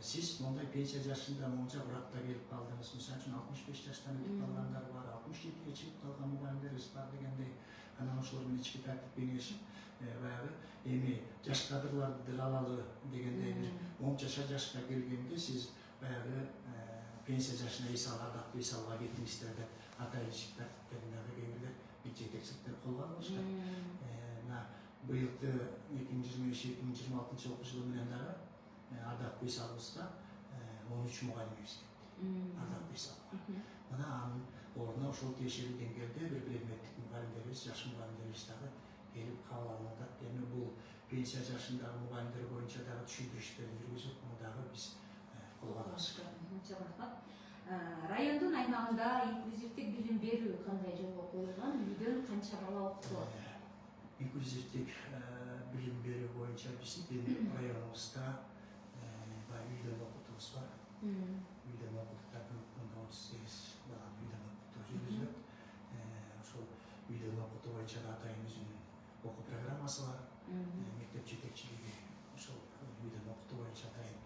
Siz monday pensiya jashында монша Irak'ta gelip kaldınız. Misal üçün 65 yaştan ötüp kalganlar var, 67'ye çıkıp kalgan mugallimlerimiz var degende, ana ошолордун ички тартиппен ишип, баягы эми жаш кадрларды дыралалы дегенде бир 10 жашка келгенде сиз баягы пенсия жашына ардактуу эс алууга кетиңиздер деп атайын тартиптериндеги кээ бирлер бир жетекчиликтер колго алышты. Быйылкы 2025-2026 окуу жылы менен дагы ардактуу эс алуубузга 13 мугалимибиз кетти. Ардактуу эс алууга. Мына анын ордуна ошол тиешелүү деңгээлде бир предметтик мугалимдерибиз, жаш мугалимдерибиз дагы келип кабыл алынат. Эми бул пенсия жашындагы мугалимдер боюнча дагы түшүндүрүштөрдү жүргүзүп, муну дагы биз колго алабыз. Чоң рахмат. Райондун аймагында инклюзивдик билим берүү кандай жолго коюлган? Үйдөн канча бала окутулат? Инклюзивдик билим берүү боюнча биздин районубузда үйдөн окутуубуз бар. Үйдөн окутуп күндө 38 бала үйдөн окутуу жүргүзүлөт. Ошол үйдөн окутуу боюнча да атайын өзүнүн окуу программасы бар. Мектеп жетекчилиги ошол үйдөн окутуу боюнча атайын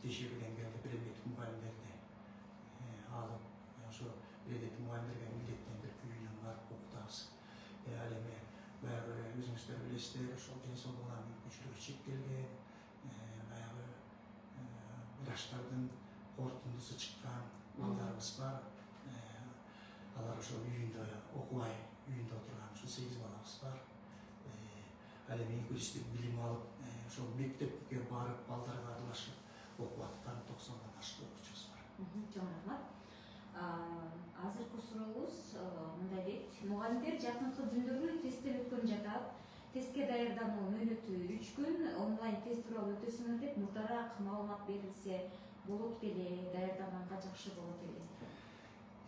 тиешелүү деңгээлде предметтик мугалимдерди алып, ошо предметтик мугалимдерге милдеттендирип үйүнөн барып окутабыз. Ал эми баягы өзүңүздөр билесиздер, ошол ден соолугунан мүмкүнчүлүгү чектелген, баягы жаштардын корутундусу чыккан балдарыбыз бар. Алар ошол үйүндө окубай, үйүндө отурган ошо 8 балабыз бар. Ал эми инклюзивдик билим алып, ошол мектепке барып балдарга аралашып окуп аткан 90-дан ашык окуучубуз бар. Чоң рахмат. Азыркы сурообуз мындай дейт: мугалимдер жакынкы күндөрү тесттен өткөн жатат. Тестке даярдануу мөөнөтү 3 күн, онлайн тест тууралуу өтөсүңөр деп мурдараак маалымат берилсе болот беле, даярданганга жакшы болот эле.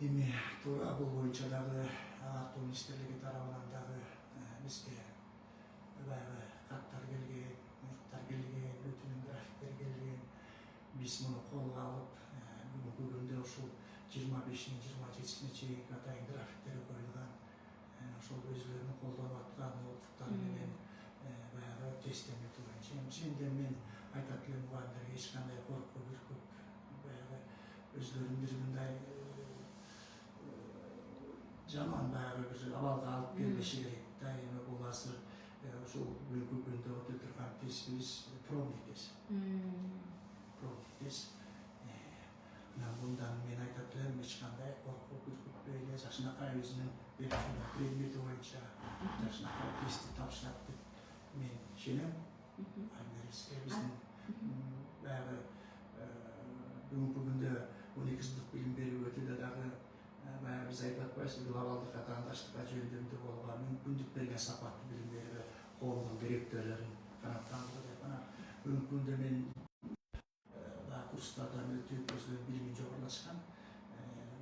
Эми туура бул боюнча дагы Агартуу министрлиги тарабынан дагы бизге баягы каттар келген, буйруктар келген, өтүнүм графиктер келген. Биз муну колго алып, бүгүнкү күндө ушул 25-27-сине чейинки атайын графиктери коюлган. Ошол өзүлөрүнүн колдонуп аткан ноутбуктары менен баягы тесттен өтүү боюнча. Ошондо мен айтат элем мугалимдерге эч кандай коркуу бүркүп, баягы өзүлөрүн бир мындай жаман баягы бир абалга алып келбеши керек да. Эми бул азыр ушул бүгүнкү күндө өтө турган тестибиз пробный тест. Пробный тест. Bundan men aytat элем эч кандай коркуу бүркүтпөй эле жакшынакай өзүнүн берүүчү предмети боюнча жакшынакай тестти тапшырат деп мен ишенем. Биздин баягы бүгүнкү күндө 12 жылдык билим берүү өтүүдө дагы баягы биз айтып атпайбызбы, глобалдык атаандаштыкка жөндөмдүү болууга мүмкүндүк берген сапаттуу билим берүү коомдун керектөөлөрүн канааттандыруу деп. Анан бүгүнкү күндө мен курстардан өтүп өзүнүн билимин жогорулашкан.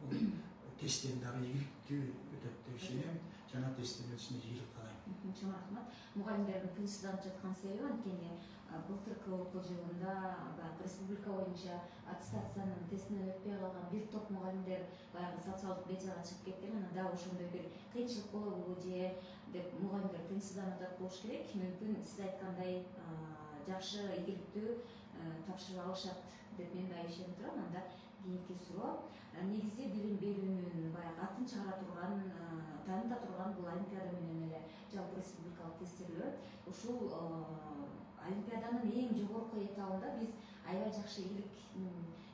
Бул тесттен дагы ийгиликтүү өтөт деп ишенем. Жана тесттин өтүшүнө ийгилик каалайм. Чоң рахмат. Мугалимдердин тынчсызданып жаткан себеби анткени былтыркы окуу жылында республика боюнча аттестациянын тестинен өтпөй калган бир топ мугалимдер баягы социалдык медиага чыгып кеткен. Анан дагы ошондой бир кыйынчылык болобу же деп мугалимдер тынчсызданып жатат болуш керек. Мүмкүн сиз айткандай жакшы ийгиликтүү тапшырып алышат деп мен да ишенип турам. Анда кийинки суроо: негизи билим берүүнүн баягы атын чыгара турган, тааныта турган бул олимпиада менен эле жалпы республикалык тестелөө. Ушул олимпиаданын эң жогорку этабында биз аябай жакшы ийгилик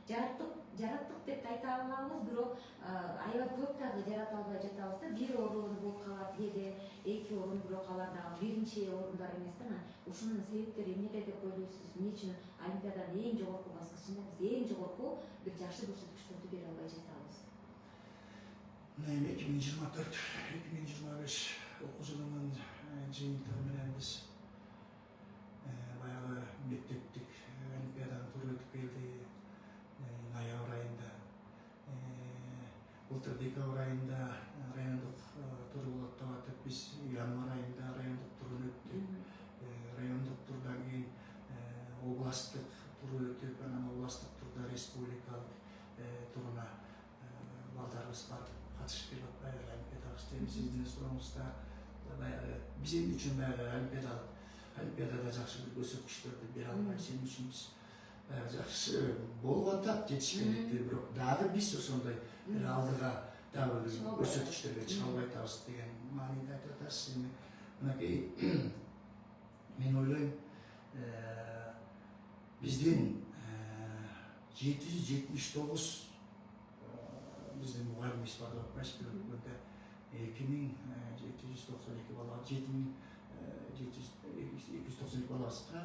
жараттык деп айта алабыз, бирок аябай көп дагы жарата албай жатабыз да. Бир орун болуп калат, кээде 2 орун, бирок алар дагы биринчи орундар эмес да. Ушунун себептери эмнеде деп ойлойсуз? Эмне үчүн олимпиаданын эң жогорку баскычында биз эң жогорку бир жакшы көрсөткүчтөрдү бере албай жатабыз? Эми 2024-2025 окуу жылынын жыйынтыгы менен биз баягы мектептик олимпиаданы туруп өтүп келди. Ноябрь айында, былтыр декабрь айында райондук тур болот деп атып, биз январь айында райондук турун өттүк. Райондук турдан кийин областтык тур өтүп, анан областтык турда республикалык туруна балдарыбыз барып катышып келип атпайбы олимпиадага. Сиздин сурооңузда баягы биз эмне үчүн баягы олимпиадада жакшы бир көрсөткүчтөрдү бере албайбыз, эмне үчүн биз жакшы болуп атат жетишкендикти, бирок дагы биз ошондой бир алдыга дагы көрсөткүчтөргө чыга албай атабыз деген мааниде айтып атасыз. Эми мынакей мен ойлойм, биздин 779 биздин мугалимибиз бар деп атпайсызбы, өкмөттө 2792 бала, 292 балабызга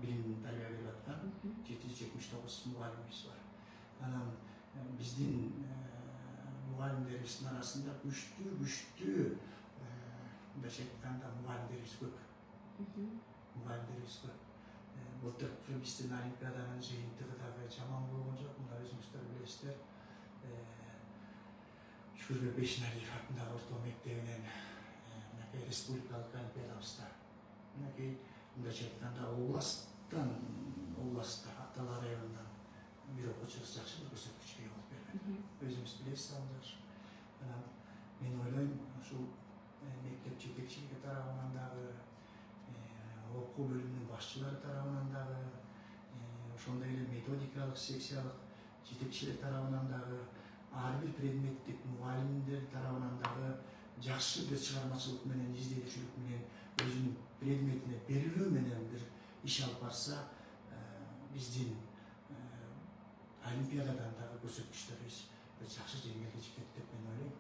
билим тарбия берип аткан 779 мугалимибиз бар. Анан биздин мугалимдерибиздин арасында күчтүү мындайча айтканда мугалимдерибиз көп. Мугалимдерибиз көп. Былтыркы биздин олимпиаданын жыйынтыгы дагы жаман болгон жок. Мына өзүңүздөр билесиздер. Шүрбө Бешналиев атындагы орто мектебинен мынакей республикалык олимпиадабызда, мынакей мындайча айтканда областта Аттала районунан бир окуучубуз жакшы бир көрсөткүчкө ээ болуп берген. Өзүңүз билесиз андан. Анан мен ойлойм, ушул мектеп жетекчилиги тарабынан дагы, окуу бөлүмүнүн башчылары тарабынан дагы, ошондой эле методикалык, секциялык жетекчилер тарабынан дагы, ар бир предметтик мугалимдер тарабынан дагы жакшы бир чыгармачылык менен, изденүүчүлүк менен, өзүнүн предметине берилүү менен бир иш алып барса, биздин олимпиададан дагы көрсөткүчтөрүбүз жакшы жеңилге жетет деп мен ойлойм.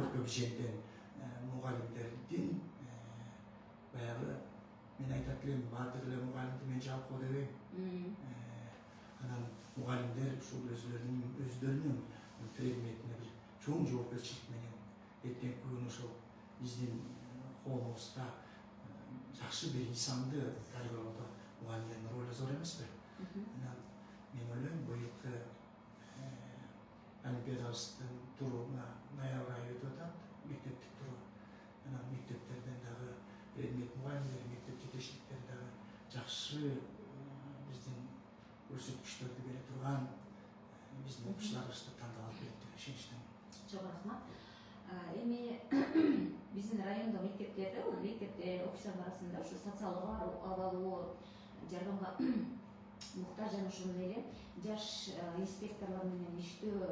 Өркө бишенден мугалимдердин баягы мен айтат элем, баардык эле мугалимди мен жалпоо дебейм. Анан мугалимдер ушул өздөрүнүн предметине бир чоң жоопкерчилик менен эртеңки күнү ошол биздин коомубузда жакшы бир инсанды тарбиялоодо мугалимдердин ролу зор эмеспи? Анан мен ойлойм, быйылкы олимпиадабыздын туру ноябрь айы өтүп атат, мектептик туру. Анан мектептерден дагы предмет мугалимдери, мектеп жетекчиликтери дагы жакшы биздин көрсөткүчтөрдү бере турган биздин окуучуларыбызды тандап алып келет деп ишеничтемин. Чоң рахмат. Эми биздин райондо мектептерде окуучулардын арасында ушу социалдык абалы жардамга муктаж жана ошондой эле жаш инспекторлор менен иштөө,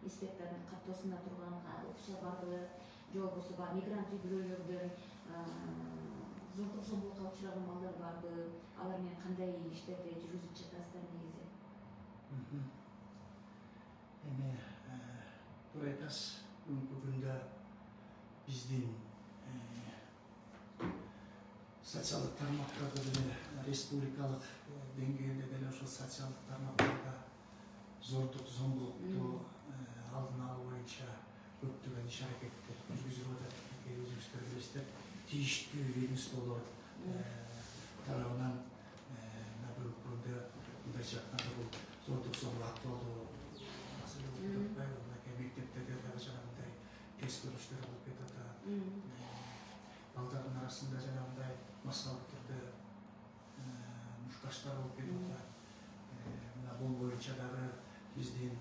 инспектордун каттоосунда турган окуучулар барбы, же болбосо мигрант үй бүлөлөрдөн зордук зомбулукка учураган балдар барбы, алар менен кандай иштерди жүргүзүп жатасыздар негизи? Эми туура айтасыз, бүгүнкү күндө биздин социалдык тармактарда деле, республикалык деңгээлде деле ошол социалдык тармактарда зордук зомбулукту алдын алуу боюнча көптөгөн иш аракеттер жүргүзүлүп атат. Өзүңүздөр билесиздер, тийиштүү ведомстволор тарабынан бүгүнкү күндө мындайча айтканда бул зордук зомбулук актуалдуу маселе болуп атпайбы? Мынакей мектептерде дагы жанагындай тест көрүнүштөр болуп кетип атат. Балдардын арасында жанагындай массалык түрдө мушташтар болуп кетип атат. Мына бул боюнча дагы биздин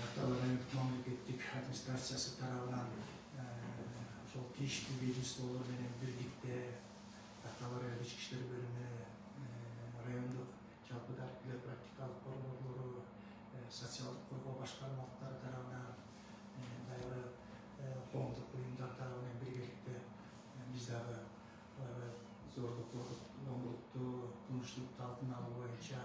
Аттала райондук мамлекеттик администрациясы тарабынан ошол тийиштүү ведомстволор менен бирдикте Аттала райондук ички иштер бөлүмү, райондук жалпы даректилер практикалык борборлору, социалдык коргоо башкармалыктары тарабынан, баягы коомдук уюмдар тарабынан биргеликте биз дагы зордук зомбулукту, кылмыштуулукту алдын алуу боюнча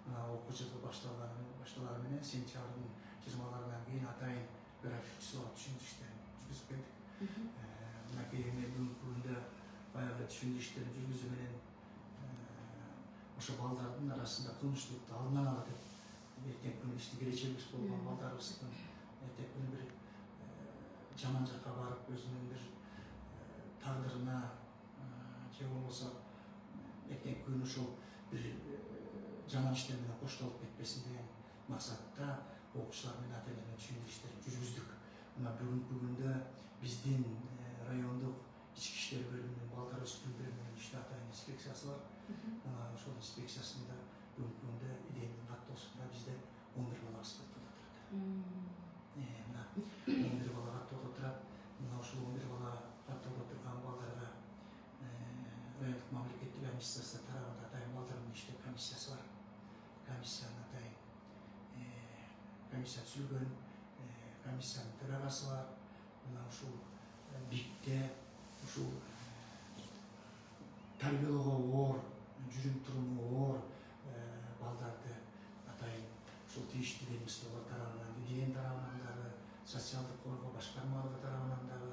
окуу жылы башталары менен сентябрдын 20-ларынан кийин атайын оперативчиси болуп түшүндүк иштерин жүргүзүп келдик. Мынакей эми бүгүнкү күндө баягы түшүндүк иштерин жүргүзүү менен ошо балдардын арасында кылмыштуулукту алдын ала деп, эртеңки күнү биздин келечегибиз болгон балдарыбыздын эртеңки күнү бир жаман жакка барып өзүнүн бир тагдырына же болбосо эртеңки күнү ошол бир жаман иштер менен коштолуп кетпесин деген максатта окуучулар менен ата эне менен түшүндүк иштерин жүргүздүк. Мына бүгүнкү күндө биздин райондук ички иштер бөлүмүнүн балдар өспүрүмдөр менен иштөө атайын инспекциясы бар. Мына ошол инспекциясында бүгүнкү күндө идеянын каттоосунда бизде 11 балабыз каттоодо турат. Мына 11 бала каттоодо турат. Мына ошол 11 бала каттоодо турган балдарга райондук мамлекеттик администрация тарабынан атайын балдардын иште комиссиясы бар. Комиссиянын атайын комиссия түзүлгөн, комиссиянын төрагасы бар. Мына ушул бикте ушул тарбиялоого оор, жүрүм туруму оор балдарды атайын ушул тийиштүү ведомстволор тарабынан, ИЭН тарабынан дагы, социалдык коргоо башкармалыгы тарабынан дагы,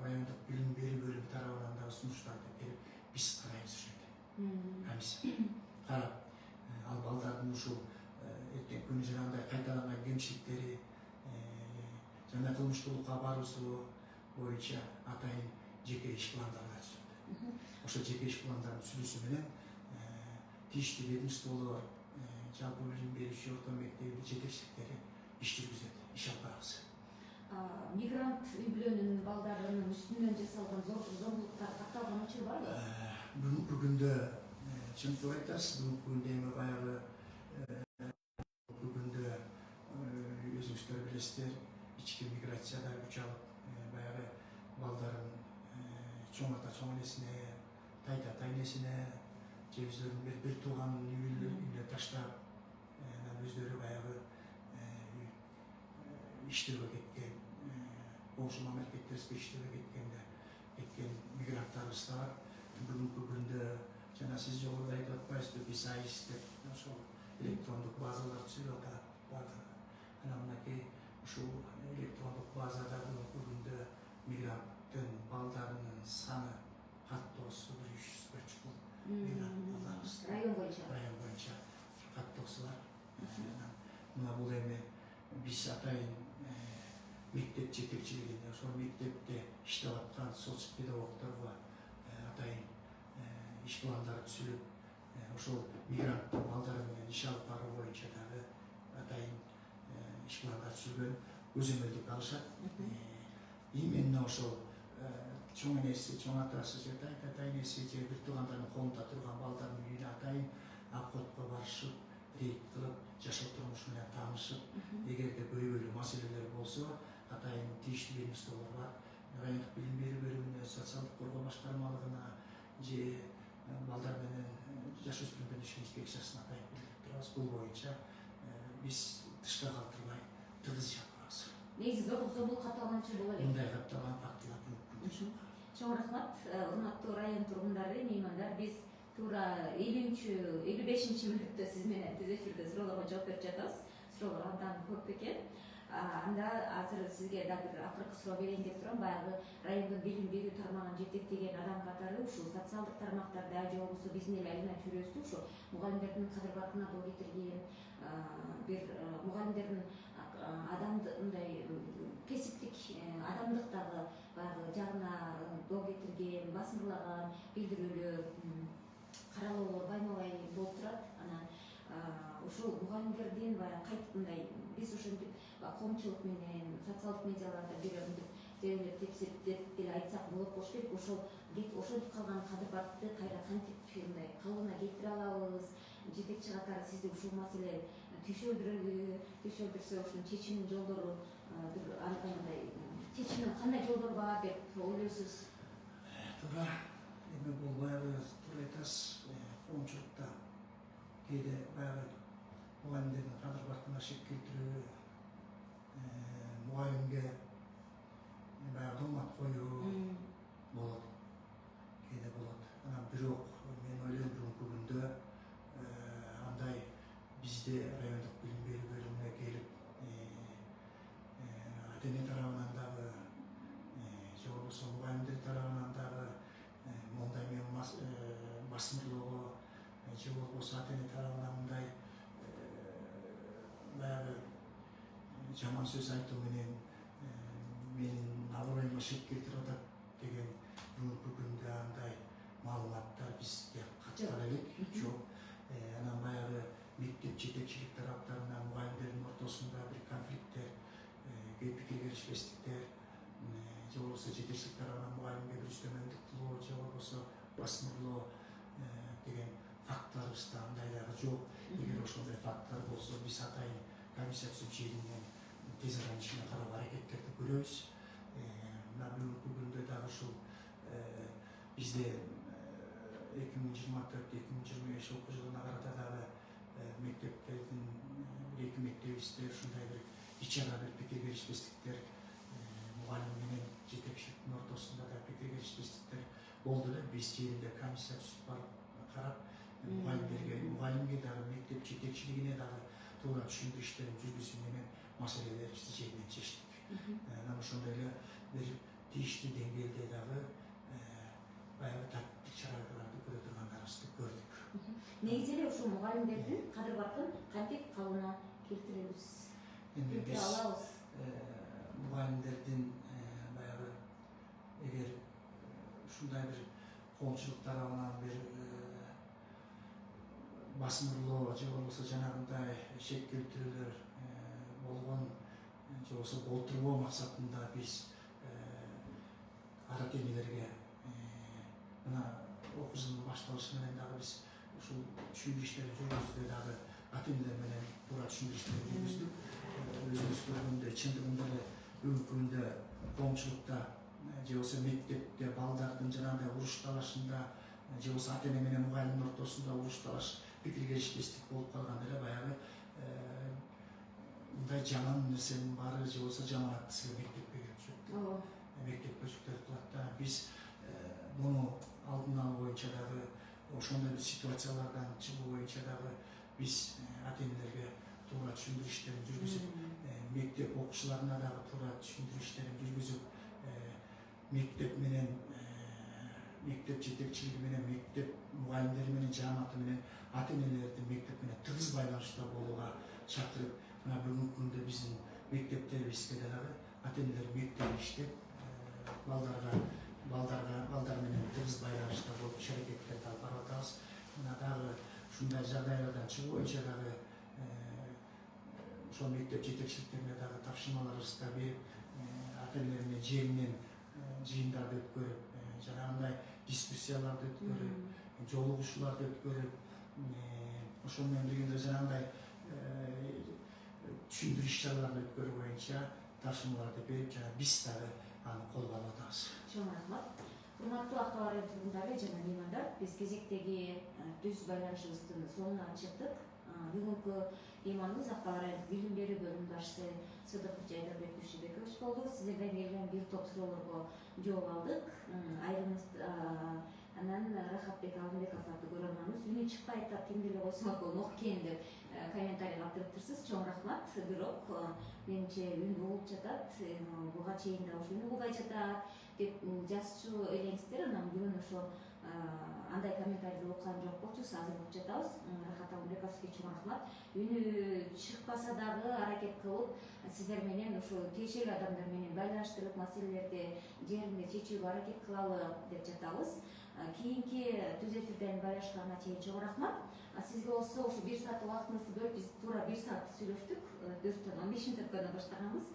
райондук билим берүү бөлүмү тарабынан дагы сунуштарды берип, биз карайбыз ушул комиссия. Карап, ал балдардын ушул эртең күнү жанагындай кайталанган кемчиликтери жана кылмыштуулукка баруусу боюнча атайын жеке иш пландары түзүлдү. Ошол жеке иш пландардын түзүүсү менен тийиштүү ведомстволор, жалпы билим берүүчү орто мектебинин жетекчиликтери иш жүргүзөт, иш алып барабыз. Мигрант үй бүлөнүн балдарынын үстүнөн жасалган зомбулуктар катталган учур барбы? Бүгүнкү күндө чынтып айтасыз, бүгүнкү күндө эми баягы бүгүндө өзүңүздөр билесиздер, ички миграцияда күч алып, баягы балдарын чоң ата чоң энесине, тайта тайнесине, же өздөрүнүн бир тууганын үйүнө таштап, өздөрү баягы иштөөгө кеткен, коңшу мамлекеттерибизге иштөөгө кеткен мигранттарыбыз да бар. Бүгүнкү күндө жана сиз жогоруда айтып атпайсызбы, БИСАИС деп ошол электрондук базалар түзүлүп атат баардыгы. Анан мынакей ушул электрондук базада бүгүнкү күндө мигранттын балдарынын саны каттоосу 300 мигрант балдарыбыз. Район боюнча каттоосу бар. Мына бул эми биз атайын мектеп жетекчилигине, ошол мектепте иштеп аткан соцпедагогдорго атайын иш пландары түзүлүп, ошол мигранттын балдары менен иш алып баруу боюнча дагы атайын иш пландар түзүлгөн, көзөмөлдүк алышат. Именно ошол чоң энеси, чоң атасы же тайта тайнеси же бир туугандарынын колунда турган балдардын үйүнө атайын обходко барышып, рейд кылып, жашоо турмушу менен таанышып, эгерде көйгөйлүү маселелер болсо, атайын тийиштүү ведомстволор бар. Райондук билим берүү бөлүмүнө, социалдык коргоо башкармалыгына же балдар менен жашөөспүрүмдөр иш инспекциясына атайын билдирип турабыз. Бул боюнча биз тышка калтырбай тыгыз иш алып барабыз. Негизи зомбулук катталган учур боло элек. Мындай катталган фактылар бүгүнкү. Чоң рахмат, урматтуу район тургундары, меймандар. Биз туура 55-чи мүнөттө сиз менен түз эфирде суроолорго жооп берип жатабыз. Суроолор абдан көп экен. Анда азыр сизге дагы бир акыркы суроо берейин деп турам. Баягы райондун билим берүү тармагын жетектеген адам катары ушул социалдык тармактарда же болбосо биздин эле айлана чөйрөсү ушул мугалимдердин кадыр баркына доо кетирген, бир мугалимдердин адамдай кесиптик адамдыктагы баягы жагына доо кетирген, басымырлаган билдирүүлөр, каралоолор байма-бай болуп турат. Анан ушул мугалимдердин баягы кайтымдай биз ошентип коомчулук менен социалдык медиаларда бирөөмүндүк жерлеп тепсирип деп эле айтсак болот болуш керек. Ошентип калган кадыр баркты кайра кантип мындай калыбына келтире алабыз? Жетекчи катары сизди ушул маселе тиш өлдүрсө ушунун чечиминин жолдору бир андай чечимин кандай жолдор бар деп ойлойсуз? Туура, эми бул баягы туура айтасыз, коомчулукта кээде баягы мугалимдердин кадыр баркына шек келтирүү, мугалимге баягы кымбат коюу болот, кээде болот. Анан бирок мен ойлойм бүгүнкү күндө андай бизде райондук билим берүү бөлүмүнө келип ата эне тарабынан дагы же болбосо мугалимдер тарабынан дагы мондай менен басымырлоого же болбосо ата эне тарабынан мындай баягы жаман сөз айтуу менен менин аброюма шек келтирип атат деген бүгүнкү күндө андай маалыматтар бизде каттала элек жок. Анан баягы мектеп жетекчилик тараптарынан мугалимдердин ортосунда бир конфликттер, пикир келишпестиктер, же болбосо жетекчилик тарабынан мугалимге бир үстөмөлдүк кылуу же болбосо басымырлоо деген фактыларыбызда андай дагы жок. Эгер ошондой факттар болсо биз атайын комиссия түзүп жеринен тез арада ишине кароого аракеттерди көрөбүз. Мына бүгүнкү күндө дагы ушул бизде 2024-2025 окуу жылына карата дагы мектептердин эки мектебибизде ушундай бир ичара бир пикир келишпестиктер мугалим менен жетекчиликтин ортосунда да пикир келишпестиктер болду эле. Биз жеринде комиссия түзүп барып карап мугалимге дагы мектеп жетекчилигине дагы туура түшүндүрүү иштерин жүргүзүү менен маселелерибизди жеринен чечтик. Анан ошондой эле бир тийиштүү деңгээлде дагы баягы тартиптик чараларды көрө тургандарыбызды көрдүк. Негизи эле ушул мугалимдердин кадыр баркын кантип калыбына келтиребиз? Келтире алабыз? Мугалимдердин баягы эгер ушундай бир коомчулук тарабынан бир басымдыруу же болбосо жанагындай шек келтирүүлөр болгон же болбосо болтурбоо максатында биз ата энелерге мына окуу жылынын башталышы менен дагы биз ушул түшүндүрүү иштерин жүргүздү дагы ата энелер менен туура түшүндүрүү иштерин жүргүздүк. Өзүңүз көргөндөй чындыгында эле бүгүнкү күндө коомчулукта же болбосо мектепте балдардын жанагындай уруш талашында же болбосо ата эне менен мугалимдин ортосунда уруш талаш пикир келишпестик болуп калганда эле баягы мындай жаман нерсенин баары же болбосо жаманаттысы мектепке келип түшөт. Мектепке жүктөлүп калат да. Биз муну алдын алуу боюнча дагы ошондой бир ситуациялардан чыгуу боюнча дагы биз ата энелерге туура түшүндүрүү иштерин жүргүзүп, мектеп окуучуларына дагы туура түшүндүрүү иштерин жүргүзүп, мектеп менен мектеп жетекчилиги менен мектеп мугалимдери менен жааматы менен ата энелерди мектеп менен тыгыз байланышта болууга чакырып, мына бүгүнкү күндө биздин мектептерибизде дагы ата энелер мектеп иштеп, балдар менен тыгыз байланышта болуп иш аракеттерди алып барып атабыз. Мына дагы ушундай жагдайлардан чыгуу боюнча дагы ошол мектеп жетекчиликтерине дагы тапшырмаларыбызды берип, ата энелер менен жеринен жыйындарды өткөрүп, жанагындай дискуссияларды өткөрүп, жолугушууларды өткөрүп, ошол менен бирге жанагындай түшүндүрүү иш чараларды өткөрүү боюнча тапшырмаларды берип, жана биз дагы аны колго алып атабыз. Чоң рахмат. Урматтуу Ак-Таа району тургундары жана меймандар, биз кезектеги түз байланышыбыздын сонуна чыктык. Бүгүнкү мейманыбыз Ак-Таа райондук билим берүү бөлүмүнүн башчысы Сыдыков Жайдарбек Дүйшүбекович болду. Сиздерден келген бир топ суроолорго жооп алдык. Анан Рахатбек Алымбеков аттуу көрөрманыбыз үнү чыкпай атат, кимди эле койсоң ок экен деп комментарий калтырыптырсыз. Чоң рахмат. Бирок менимче үн угулуп жатат, буга чейин да ошо үн угулбай жатат деп жазчу элеңиздер. Анан бүгүн ошо андай комментарийди окуган жок болчубуз, азыр угуп жатабыз. Рахат Алымбековичке чоң рахмат. Үнү чыкпаса дагы аракет кылып, сиздер менен ошо тиешелүү адамдар менен байланыштырып, маселелерди жеринде чечүүгө аракет кылалы деп жатабыз. Кийинки түз эфирден байлашканга чейин чоң рахмат. Сизге болсо ушу 1 саат убактыңызды бөлүп, биз туура 1 саат сүйлөштүк. 4:15 барамыз.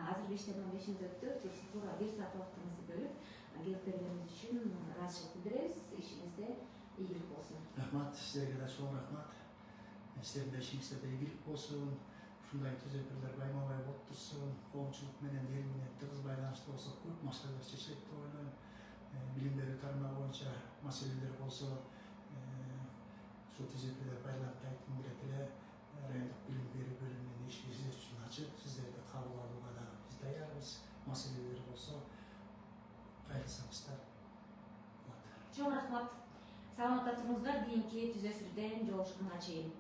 Азыр 5:15 өттү. Туура 1 саат убактыңызды бөлүп келип бергениңиз үчүн ыраазычылык билдиребиз. Ишиңизде ийгилик болсун. Рахмат, сиздерге да чоң рахмат. Сиздердин да ишиңизде ийгилик болсун. Ушундай түз эфирлер байма-бай болуп турсун. Коомчулук менен эл менен тыгыз байланышта болсо көп маселелер чечилет деп ойлойм. Билим берүү тармагы боюнча маселелер болсо, ушул түз эфирлер байланып айткым келет эле. Райондук билим берүү бөлүмүнүн эшиги сиздер үчүн ачык. Сиздерди кабыл алууга да биз даярбыз. Маселелер болсо кайрылсаңыздар. Чоң рахмат. Саламатта туруңуздар. Кийинки түз эфирден жолугушканга чейин.